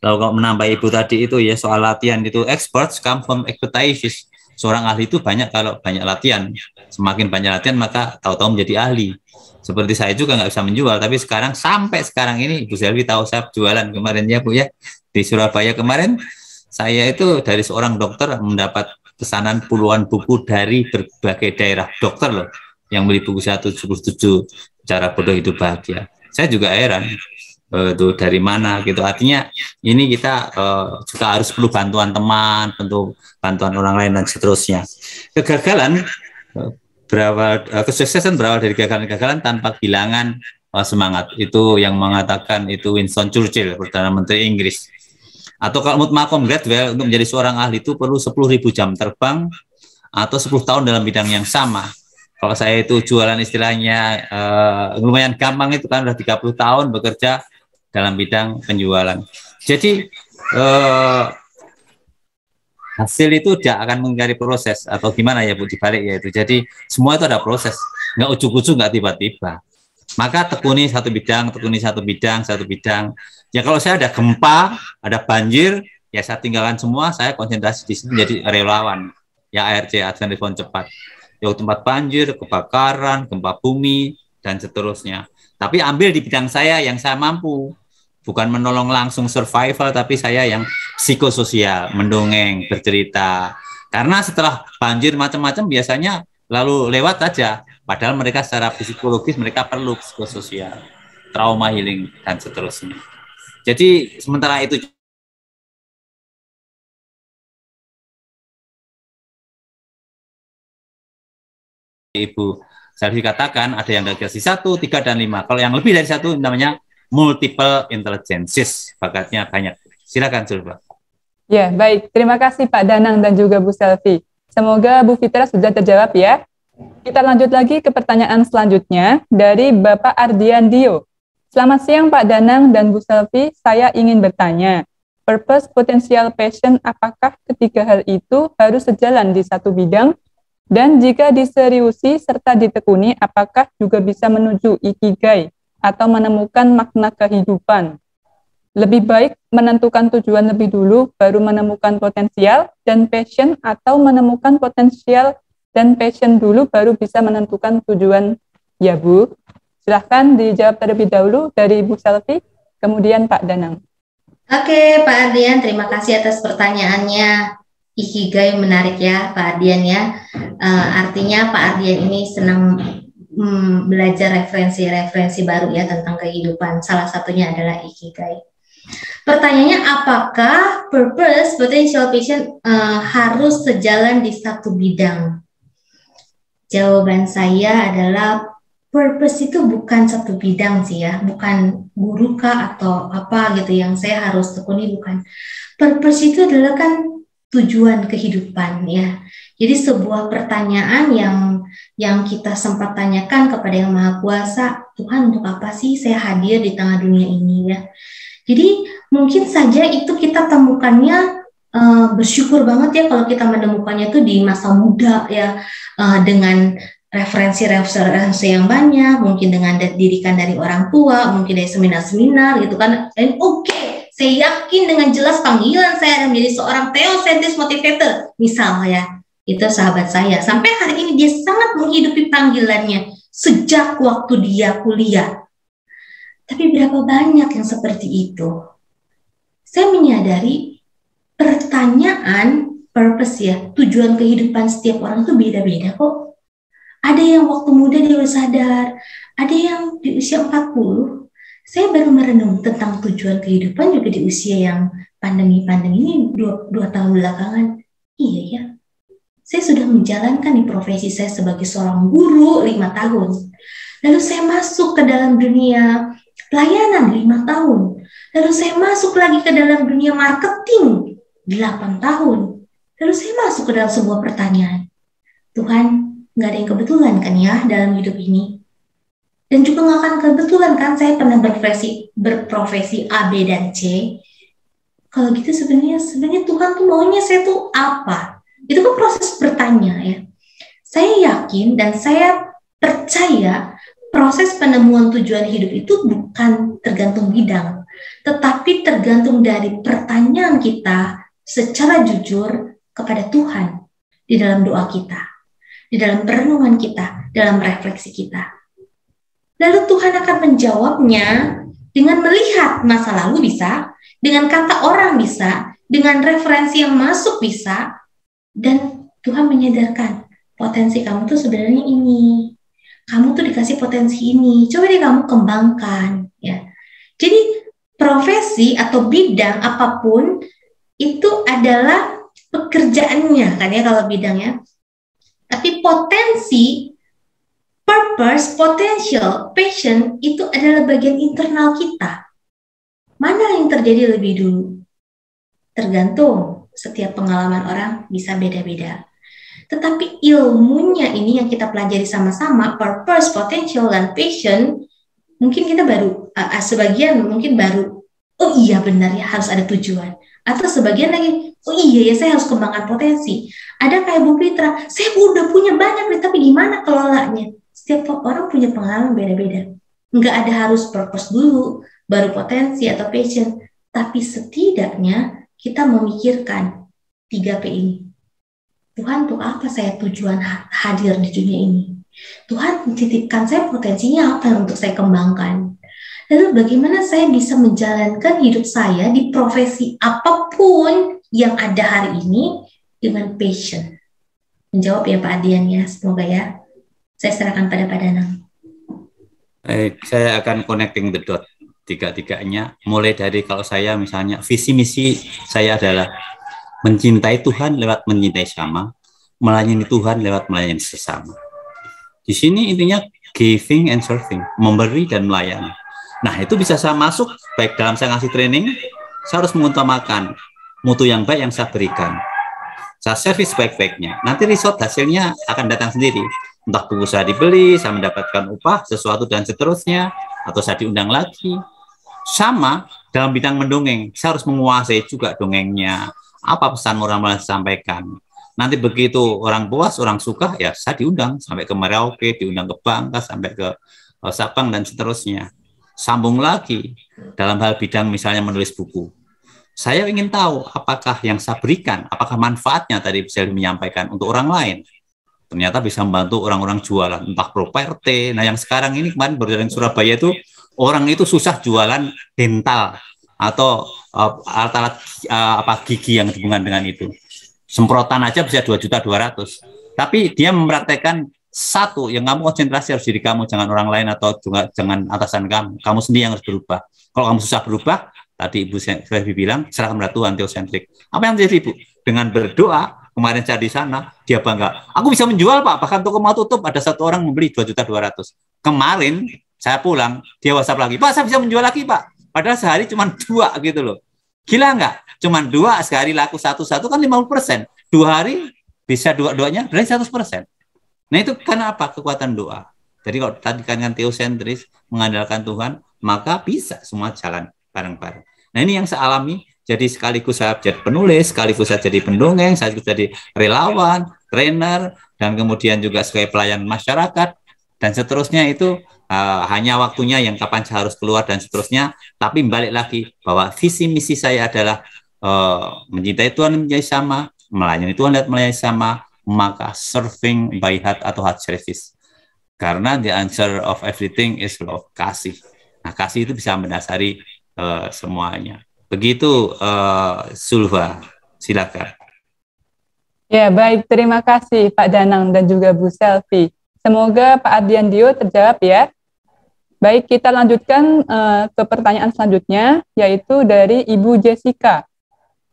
Lalu kalau menambah Ibu tadi itu ya soal latihan itu, experts come from expertise. Seorang ahli itu banyak kalau banyak latihan. Semakin banyak latihan maka tahu-tahu menjadi ahli. Seperti saya juga nggak bisa menjual, tapi sekarang sampai sekarang ini Ibu Selvi tahu saya jualan kemarin ya Bu ya, di Surabaya kemarin saya itu dari seorang dokter mendapat pesanan puluhan buku dari berbagai daerah dokter loh, yang beli buku 177 cara bodoh hidup bahagia. Saya juga heran itu dari mana gitu. Artinya ini kita juga harus perlu bantuan teman, tentu bantuan orang lain dan seterusnya. Kegagalan kesuksesan berawal dari kegagalan tanpa kehilangan semangat. Itu yang mengatakan itu Winston Churchill, Perdana Menteri Inggris. Atau kalau menurut Malcolm Gladwell, untuk menjadi seorang ahli itu perlu 10.000 jam terbang atau 10 tahun dalam bidang yang sama. Kalau saya itu jualan istilahnya lumayan gampang, itu kan udah 30 tahun bekerja dalam bidang penjualan. Jadi hasil itu tidak akan mengingkari proses, atau gimana ya Bu dibalik ya itu. Jadi semua itu ada proses, nggak ujuk-ujuk, nggak tiba-tiba. Maka tekuni satu bidang, satu bidang. Ya kalau saya ada gempa, ada banjir, ya saya tinggalkan semua, saya konsentrasi di sini menjadi relawan. Ya ARC, Advent Respon Cepat. Ya tempat banjir, kebakaran, gempa bumi, dan seterusnya. Tapi ambil di bidang saya yang saya mampu. Bukan menolong langsung survival, tapi saya yang psikososial, mendongeng, bercerita. Karena setelah banjir macam-macam biasanya lalu lewat aja. Padahal mereka secara psikologis mereka perlu psikososial, trauma healing, dan seterusnya. Jadi sementara itu Ibu Selvi katakan ada yang gagal di 1, 3, dan 5. Kalau yang lebih dari 1 namanya multiple intelligences, bakatnya banyak. Silakan coba. Ya, baik. Terima kasih Pak Danang dan juga Bu Selvi. Semoga Bu Fitra sudah terjawab ya. Kita lanjut lagi ke pertanyaan selanjutnya dari Bapak Ardian Dio. Selamat siang Pak Danang dan Bu Selvi, saya ingin bertanya, purpose, potensial, passion, apakah ketiga hal itu harus sejalan di satu bidang? Dan jika diseriusi serta ditekuni, apakah juga bisa menuju ikigai atau menemukan makna kehidupan? Lebih baik menentukan tujuan lebih dulu, baru menemukan potensial dan passion, atau menemukan potensial dan passion dulu, baru bisa menentukan tujuan, ya Bu? Silahkan dijawab terlebih dahulu dari Bu Selvi, kemudian Pak Danang. Oke, Pak Ardian, terima kasih atas pertanyaannya. Ikigai menarik ya, Pak Ardian ya. Artinya Pak Ardian ini senang belajar referensi-referensi baru ya tentang kehidupan. Salah satunya adalah ikigai. Pertanyaannya, apakah purpose, potential, passion harus sejalan di satu bidang? Jawaban saya adalah purpose itu bukan satu bidang sih ya, bukan guru kah atau apa gitu yang saya harus tekuni, bukan. Purpose itu adalah kan tujuan kehidupan ya. Jadi sebuah pertanyaan yang kita sempat tanyakan kepada Yang Maha Kuasa, Tuhan untuk apa sih saya hadir di tengah dunia ini ya. Jadi mungkin saja itu kita temukannya, bersyukur banget ya kalau kita menemukannya itu di masa muda ya, dengan referensi-referensi yang banyak, mungkin dengan didikan dari orang tua, mungkin dari seminar-seminar gitu kan. Dan oke, saya yakin dengan jelas panggilan saya adalah menjadi seorang theosentris motivator, misal ya. Itu sahabat saya. Sampai hari ini dia sangat menghidupi panggilannya sejak waktu dia kuliah. Tapi berapa banyak yang seperti itu? Saya menyadari pertanyaan purpose ya, tujuan kehidupan setiap orang itu beda-beda kok. Ada yang waktu muda dia udah sadar, ada yang di usia 40. Saya baru merenung tentang tujuan kehidupan juga di usia yang pandemi-pandemi ini 2 tahun belakangan. Iya ya, saya sudah menjalankan di profesi saya sebagai seorang guru 5 tahun. Lalu saya masuk ke dalam dunia pelayanan 5 tahun. Lalu saya masuk lagi ke dalam dunia marketing 8 tahun. Lalu saya masuk ke dalam sebuah pertanyaan. Tuhan, nggak ada yang kebetulan kan ya dalam hidup ini? Dan juga nggak akan kebetulan kan saya pernah berprofesi A, B, dan C. Kalau gitu sebenarnya Tuhan tuh maunya saya tuh apa? Itu kan proses bertanya ya. Saya yakin dan saya percaya proses penemuan tujuan hidup itu bukan tergantung bidang. tetapi tergantung dari pertanyaan kita secara jujur kepada Tuhan di dalam doa kita, di dalam perenungan kita, dalam refleksi kita. Lalu Tuhan akan menjawabnya dengan melihat masa lalu bisa, dengan kata orang bisa, dengan referensi yang masuk bisa, dan Tuhan menyadarkan potensi kamu tuh sebenarnya ini. Kamu tuh dikasih potensi ini, coba deh kamu kembangkan, ya. Jadi profesi atau bidang apapun itu adalah pekerjaannya, kan ya kalau bidangnya. Tapi potensi, purpose, potential, passion itu adalah bagian internal kita. Mana yang terjadi lebih dulu? Tergantung, setiap pengalaman orang bisa beda-beda. Tetapi ilmunya ini yang kita pelajari sama-sama, purpose, potential, dan passion, mungkin kita baru, sebagian mungkin baru, oh iya benar ya harus ada tujuan. Atau sebagian lagi, oh iya ya saya harus kembangkan potensi. Ada kayak Bu Fitra, saya udah punya banyak tapi gimana kelolanya? Setiap orang punya pengalaman beda-beda. Nggak ada harus purpose dulu, baru potensi atau passion. Tapi setidaknya kita memikirkan 3P ini. Tuhan, untuk apa saya tujuan hadir di dunia ini? Tuhan titipkan saya potensinya apa yang untuk saya kembangkan? Lalu bagaimana saya bisa menjalankan hidup saya di profesi apapun yang ada hari ini dengan passion? Menjawab ya Pak Adian ya, semoga ya. Saya serahkan pada Pak Danang. Saya akan connecting the dot tiga-tiganya. Mulai dari kalau saya misalnya visi misi saya adalah mencintai Tuhan lewat mencintai sesama, melayani Tuhan lewat melayani sesama. Di sini intinya giving and serving, memberi dan melayani. Nah, itu bisa saya masuk, baik dalam saya ngasih training, saya harus mengutamakan mutu yang baik yang saya berikan. Saya servis baik-baiknya. Nanti result hasilnya akan datang sendiri. Entah buku saya dibeli, saya mendapatkan upah, sesuatu dan seterusnya, atau saya diundang lagi. Sama dalam bidang mendongeng, saya harus menguasai juga dongengnya. Apa pesan moral yang disampaikan. Nanti begitu orang puas, orang suka, ya saya diundang sampai ke Merauke, diundang ke Bangka, sampai ke Sabang, dan seterusnya. Sambung lagi, dalam hal bidang misalnya menulis buku. Saya ingin tahu apakah yang saya berikan, apakah manfaatnya tadi saya menyampaikan untuk orang lain. Ternyata bisa membantu orang-orang jualan, entah properti. Nah yang sekarang ini kemarin baru dari Surabaya itu, orang itu susah jualan dental, atau alat-alat gigi yang hubungan dengan itu. Semprotan aja bisa 2.200.000. Tapi dia mempraktekkan satu, yang kamu konsentrasi harus diri kamu, jangan orang lain atau juga jangan atasan kamu. Kamu sendiri yang harus berubah. Kalau kamu susah berubah, tadi Ibu Febi bilang, serahkan pada Tuhan, teosentrik. Apa yang terjadi, Ibu? Dengan berdoa, kemarin saya di sana, dia bangga. Aku bisa menjual, Pak. Bahkan toko mau tutup, ada satu orang membeli 2.200.000. Kemarin saya pulang, dia WhatsApp lagi, Pak, saya bisa menjual lagi, Pak. Padahal sehari cuma 2 gitu loh. Gila nggak? Cuma 2, sehari laku 1 kan 50%. 2 hari bisa 2-2-nya berarti 100%. Nah itu karena apa? Kekuatan doa. Jadi kalau tadi kan teosentris, mengandalkan Tuhan, maka bisa semua jalan bareng-bareng. Nah ini yang saya alami. Jadi sekaligus saya jadi penulis, sekaligus saya jadi pendongeng, saya juga jadi relawan, trainer, dan kemudian juga sebagai pelayan masyarakat, dan seterusnya itu hanya waktunya yang kapan saya harus keluar dan seterusnya. Tapi balik lagi bahwa visi misi saya adalah mencintai Tuhan menjadi sama, melayani Tuhan dan melayani sama, maka serving by heart atau heart service. Karena the answer of everything is love, kasih. Nah kasih itu bisa mendasari semuanya. Begitu Sulfa, silakan. Ya baik, terima kasih Pak Danang dan juga Bu Selvi. Semoga Pak Ardian Dio terjawab ya. Baik, kita lanjutkan ke pertanyaan selanjutnya, yaitu dari Ibu Jessica.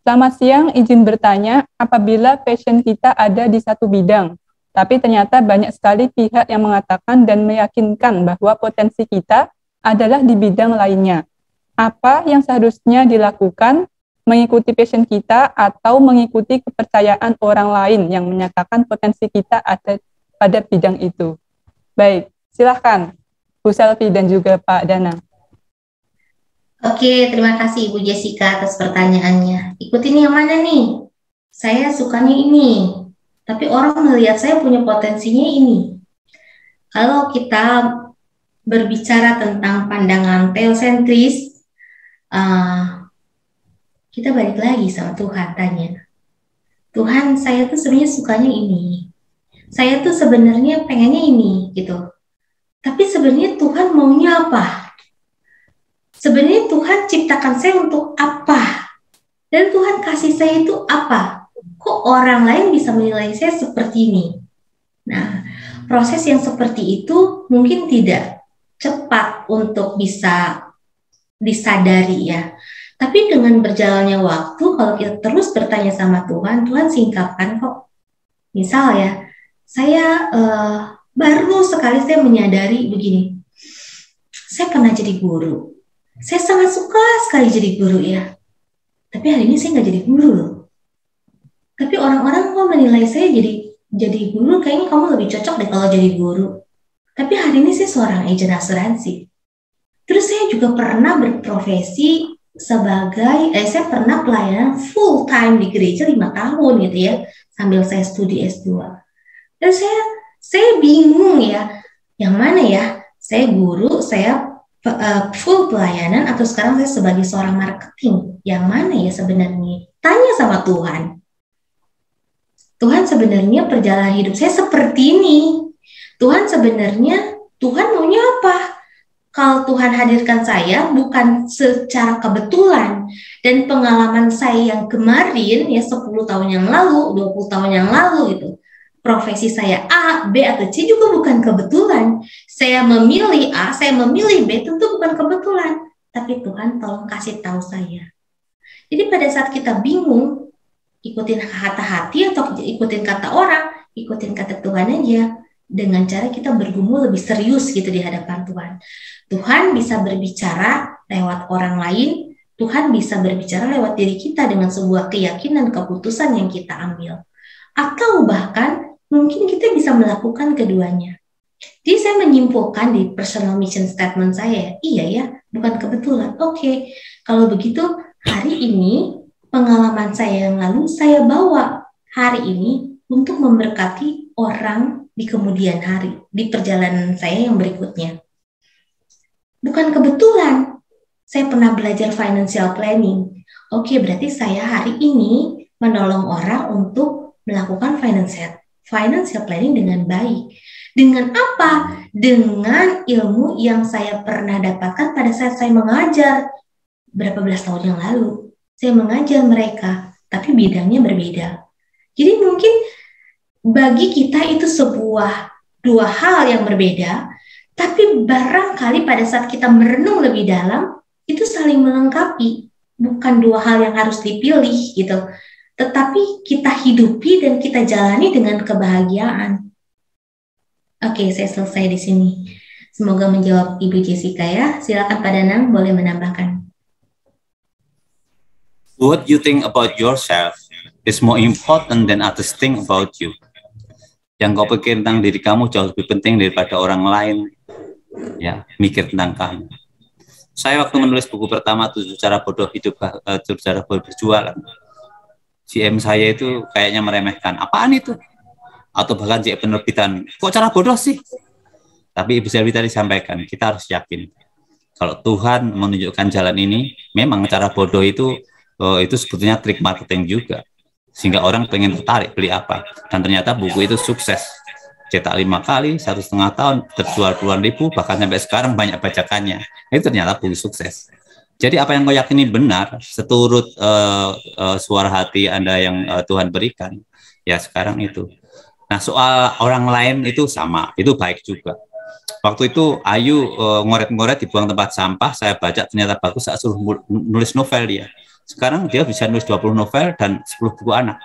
Selamat siang, izin bertanya, apabila passion kita ada di satu bidang, tapi ternyata banyak sekali pihak yang mengatakan dan meyakinkan bahwa potensi kita adalah di bidang lainnya. Apa yang seharusnya dilakukan, mengikuti passion kita atau mengikuti kepercayaan orang lain yang menyatakan potensi kita ada pada bidang itu? Baik, silahkan Bu Selvi dan juga Pak Danang. Oke, terima kasih Ibu Jessica atas pertanyaannya. Ikutin yang mana nih? Saya sukanya ini, tapi orang melihat saya punya potensinya ini. Kalau kita berbicara tentang pandangan teosentris, kita balik lagi sama Tuhan, tanya, Tuhan, saya tuh sebenarnya sukanya ini, saya tuh sebenarnya pengennya ini gitu, tapi sebenarnya Tuhan maunya apa? Sebenarnya Tuhan ciptakan saya untuk apa? Dan Tuhan kasih saya itu apa? Kok orang lain bisa menilai saya seperti ini? Nah, proses yang seperti itu mungkin tidak cepat untuk bisa disadari ya. Tapi dengan berjalannya waktu, kalau kita terus bertanya sama Tuhan, Tuhan singkapkan kok. Misal ya, saya baru sekali saya menyadari begini, saya pernah jadi guru. Saya sangat suka sekali jadi guru ya. Tapi hari ini saya nggak jadi guru loh. Tapi orang-orang kok menilai saya jadi guru, kayaknya kamu lebih cocok deh kalau jadi guru. Tapi hari ini saya seorang agen asuransi. Terus saya juga pernah berprofesi sebagai, saya pernah pelayanan full time di gereja 5 tahun gitu ya, sambil saya studi S2. Dan saya bingung ya, yang mana ya, saya guru, saya full pelayanan, atau sekarang saya sebagai seorang marketing, yang mana ya sebenarnya? Tanya sama Tuhan. Tuhan sebenarnya perjalanan hidup saya seperti ini. Tuhan sebenarnya, Tuhan maunya apa? Kalau Tuhan hadirkan saya bukan secara kebetulan, dan pengalaman saya yang kemarin ya 10 tahun yang lalu, 20 tahun yang lalu gitu, profesi saya A, B, atau C juga bukan kebetulan. Saya memilih A, saya memilih B, tentu bukan kebetulan. Tapi Tuhan tolong kasih tahu saya. Jadi pada saat kita bingung, ikutin kata hati atau ikutin kata orang, ikutin kata Tuhan aja. Dengan cara kita bergumul lebih serius gitu di hadapan Tuhan. Tuhan bisa berbicara lewat orang lain, Tuhan bisa berbicara lewat diri kita dengan sebuah keyakinan, keputusan yang kita ambil. Atau bahkan mungkin kita bisa melakukan keduanya. Jadi saya menyimpulkan di personal mission statement saya, iya ya, bukan kebetulan. Oke, kalau begitu hari ini pengalaman saya yang lalu saya bawa hari ini untuk memberkati orang di kemudian hari, di perjalanan saya yang berikutnya. Bukan kebetulan saya pernah belajar financial planning. Oke, berarti saya hari ini menolong orang untuk melakukan financial planning dengan baik. Dengan apa? Dengan ilmu yang saya pernah dapatkan pada saat saya mengajar berapa belas tahun yang lalu. Saya mengajar mereka, tapi bidangnya berbeda. Jadi mungkin bagi kita itu dua hal yang berbeda, tapi barangkali pada saat kita merenung lebih dalam, itu saling melengkapi. Bukan dua hal yang harus dipilih gitu, tetapi kita hidupi dan kita jalani dengan kebahagiaan. Oke, saya selesai di sini. Semoga menjawab Ibu Jessica ya. Silakan Pak Danang, boleh menambahkan. What you think about yourself is more important than others think about you. Yang kau pikir tentang diri kamu jauh lebih penting daripada orang lain ya mikir tentang kamu. Saya waktu menulis buku pertama 7 cara bodoh hidup, 7 cara bodoh berjualan, GM saya itu kayaknya meremehkan, apaan itu? Atau bahkan GM penerbitan, kok cara bodoh sih? Tapi Ibu Selvi tadi sampaikan, kita harus yakin kalau Tuhan menunjukkan jalan ini, memang cara bodoh itu sebetulnya trik marketing juga. Sehingga orang pengen tertarik beli apa, dan ternyata buku itu sukses, cetak 5 kali 1,5 tahun terjual puluhan ribu, bahkan sampai sekarang banyak bacakannya. Itu ternyata buku sukses. Jadi apa yang kau yakini benar seturut suara hati Anda yang Tuhan berikan, ya sekarang itu. Nah soal orang lain itu sama, itu baik juga. Waktu itu Ayu ngoret-ngoret di buang tempat sampah, saya baca ternyata bagus, saya suruh nulis novel dia. Sekarang dia bisa nulis 20 novel dan 10 buku anak.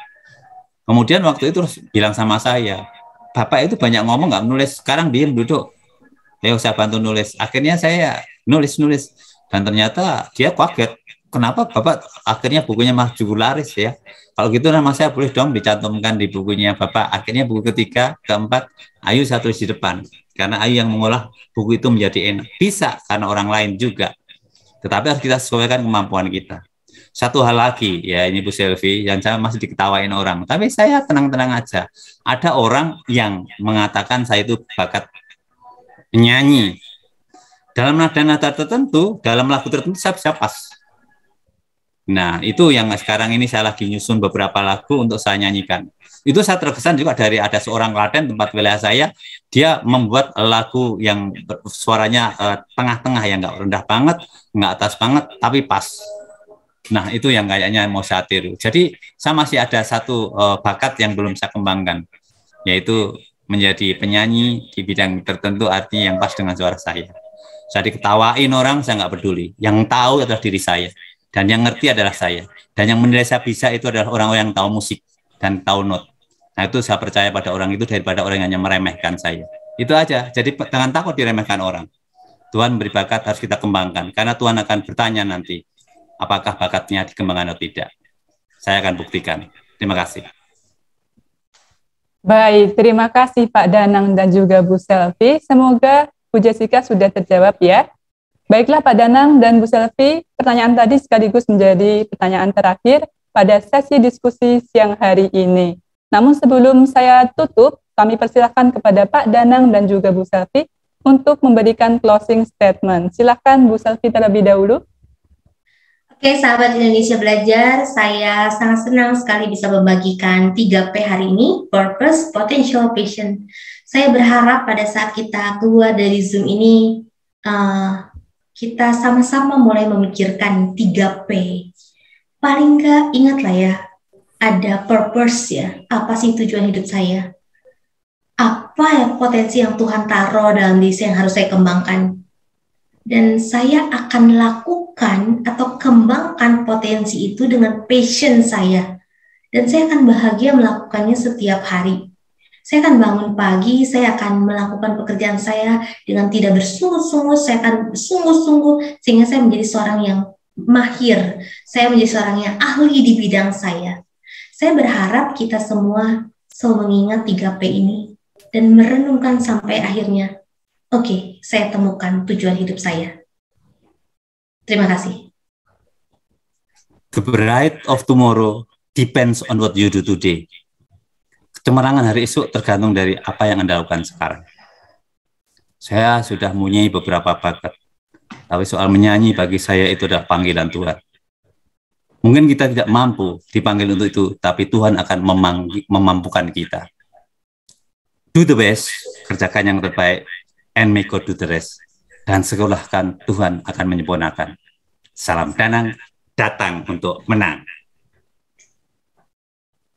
Kemudian waktu itu terus bilang sama saya, Bapak itu banyak ngomong nggak nulis, sekarang diem duduk. Ayo saya bantu nulis. Akhirnya saya nulis. Dan ternyata dia kaget. Kenapa Bapak akhirnya bukunya maju laris ya? Kalau gitu nama saya boleh dong dicantumkan di bukunya Bapak. Akhirnya buku ketiga, keempat, Ayu saya tulis di depan. Karena Ayu yang mengolah buku itu menjadi enak. Bisa karena orang lain juga. Tetapi harus kita sesuaikan kemampuan kita. Satu hal lagi, ya ini Bu Selvi, yang saya masih diketawain orang. Tapi saya tenang-tenang aja. Ada orang yang mengatakan saya itu bakat menyanyi. Dalam nada-nada tertentu, dalam lagu tertentu saya bisa pas. Nah, itu yang sekarang ini saya lagi nyusun beberapa lagu untuk saya nyanyikan. Itu saya terkesan juga dari ada seorang Klaten tempat wilayah saya, dia membuat lagu yang suaranya tengah-tengah, yang nggak rendah banget, nggak atas banget, tapi pas. Nah, itu yang kayaknya mau saya tiru. Jadi, saya masih ada satu bakat yang belum saya kembangkan, yaitu menjadi penyanyi di bidang tertentu, artinya yang pas dengan suara saya. Saya diketawain orang, saya nggak peduli. Yang tahu adalah diri saya. Dan yang ngerti adalah saya. Dan yang menilai saya bisa itu adalah orang-orang yang tahu musik dan tahu not. Nah, itu saya percaya pada orang itu daripada orang yang hanya meremehkan saya. Itu aja. Jadi jangan takut diremehkan orang. Tuhan beri bakat, harus kita kembangkan. Karena Tuhan akan bertanya nanti, apakah bakatnya dikembangkan atau tidak. Saya akan buktikan. Terima kasih. Baik, terima kasih Pak Danang dan juga Bu Selvi. Semoga Bu Jessica sudah terjawab ya. Baiklah Pak Danang dan Bu Selvi, pertanyaan tadi sekaligus menjadi pertanyaan terakhir pada sesi diskusi siang hari ini. Namun sebelum saya tutup, kami persilahkan kepada Pak Danang dan juga Bu Selvi untuk memberikan closing statement. Silakan Bu Selvi terlebih dahulu. Oke, sahabat Indonesia Belajar, saya sangat senang sekali bisa membagikan 3P hari ini, Purpose, Potential, Passion. Saya berharap pada saat kita keluar dari Zoom ini, kita sama-sama mulai memikirkan 3P. Paling nggak ingatlah ya, ada purpose ya, apa sih tujuan hidup saya? Apa ya potensi yang Tuhan taruh dalam diri saya yang harus saya kembangkan? Dan saya akan lakukan atau kembangkan potensi itu dengan passion saya. Dan saya akan bahagia melakukannya setiap hari. Saya akan bangun pagi, saya akan melakukan pekerjaan saya dengan tidak bersungguh-sungguh, saya akan bersungguh-sungguh sehingga saya menjadi seorang yang mahir, saya menjadi seorang yang ahli di bidang saya. Saya berharap kita semua selalu mengingat 3P ini dan merenungkan sampai akhirnya, oke, saya temukan tujuan hidup saya. Terima kasih. The bright of tomorrow depends on what you do today. Cemerlangan hari esok tergantung dari apa yang Anda lakukan sekarang. Saya sudah mempunyai beberapa bakat, tapi soal menyanyi bagi saya itu adalah panggilan Tuhan. Mungkin kita tidak mampu dipanggil untuk itu, tapi Tuhan akan memampukan kita. Do the best, kerjakan yang terbaik, and make God do the rest. Dan sekolahkan, Tuhan akan menyempurnakan. Salam Danang, datang untuk menang.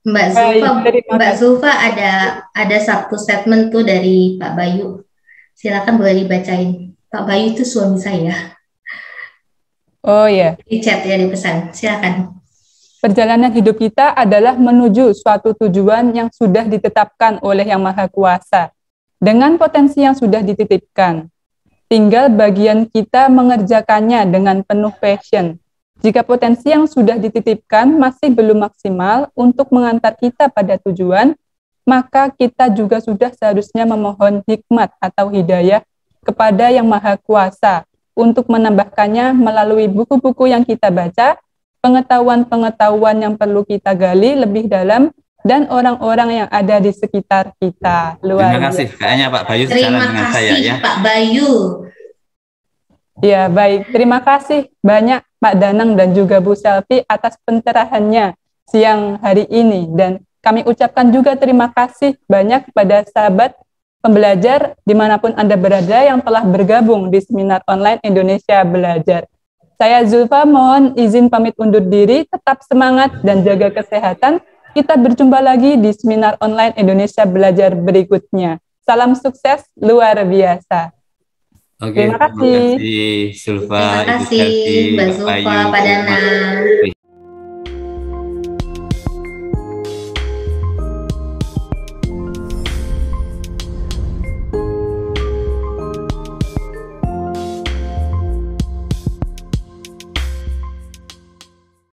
Mbak Zulfa ada satu statement tuh dari Pak Bayu. Silakan boleh dibacain. Pak Bayu itu suami saya. Oh ya. Di chat ya, di pesan. Silakan. Perjalanan hidup kita adalah menuju suatu tujuan yang sudah ditetapkan oleh Yang Maha Kuasa dengan potensi yang sudah dititipkan. Tinggal bagian kita mengerjakannya dengan penuh passion. Jika potensi yang sudah dititipkan masih belum maksimal untuk mengantar kita pada tujuan, maka kita juga sudah seharusnya memohon hikmat atau hidayah kepada Yang Maha Kuasa untuk menambahkannya melalui buku-buku yang kita baca, pengetahuan-pengetahuan yang perlu kita gali lebih dalam, dan orang-orang yang ada di sekitar kita. Terima kasih. Kayaknya Pak Bayu sejalan dengan saya ya. Pak Bayu. Ya, baik. Terima kasih banyak Pak Danang dan juga Bu Selvi atas pencerahannya siang hari ini. Dan kami ucapkan juga terima kasih banyak kepada sahabat pembelajar dimanapun Anda berada yang telah bergabung di seminar online Indonesia Belajar. Saya Zulfa mohon izin pamit undur diri, tetap semangat dan jaga kesehatan. Kita berjumpa lagi di seminar online Indonesia Belajar berikutnya. Salam sukses luar biasa. Oke, terima kasih. Zulfa, terima kasih Mbak Zulfa, Pak Danang.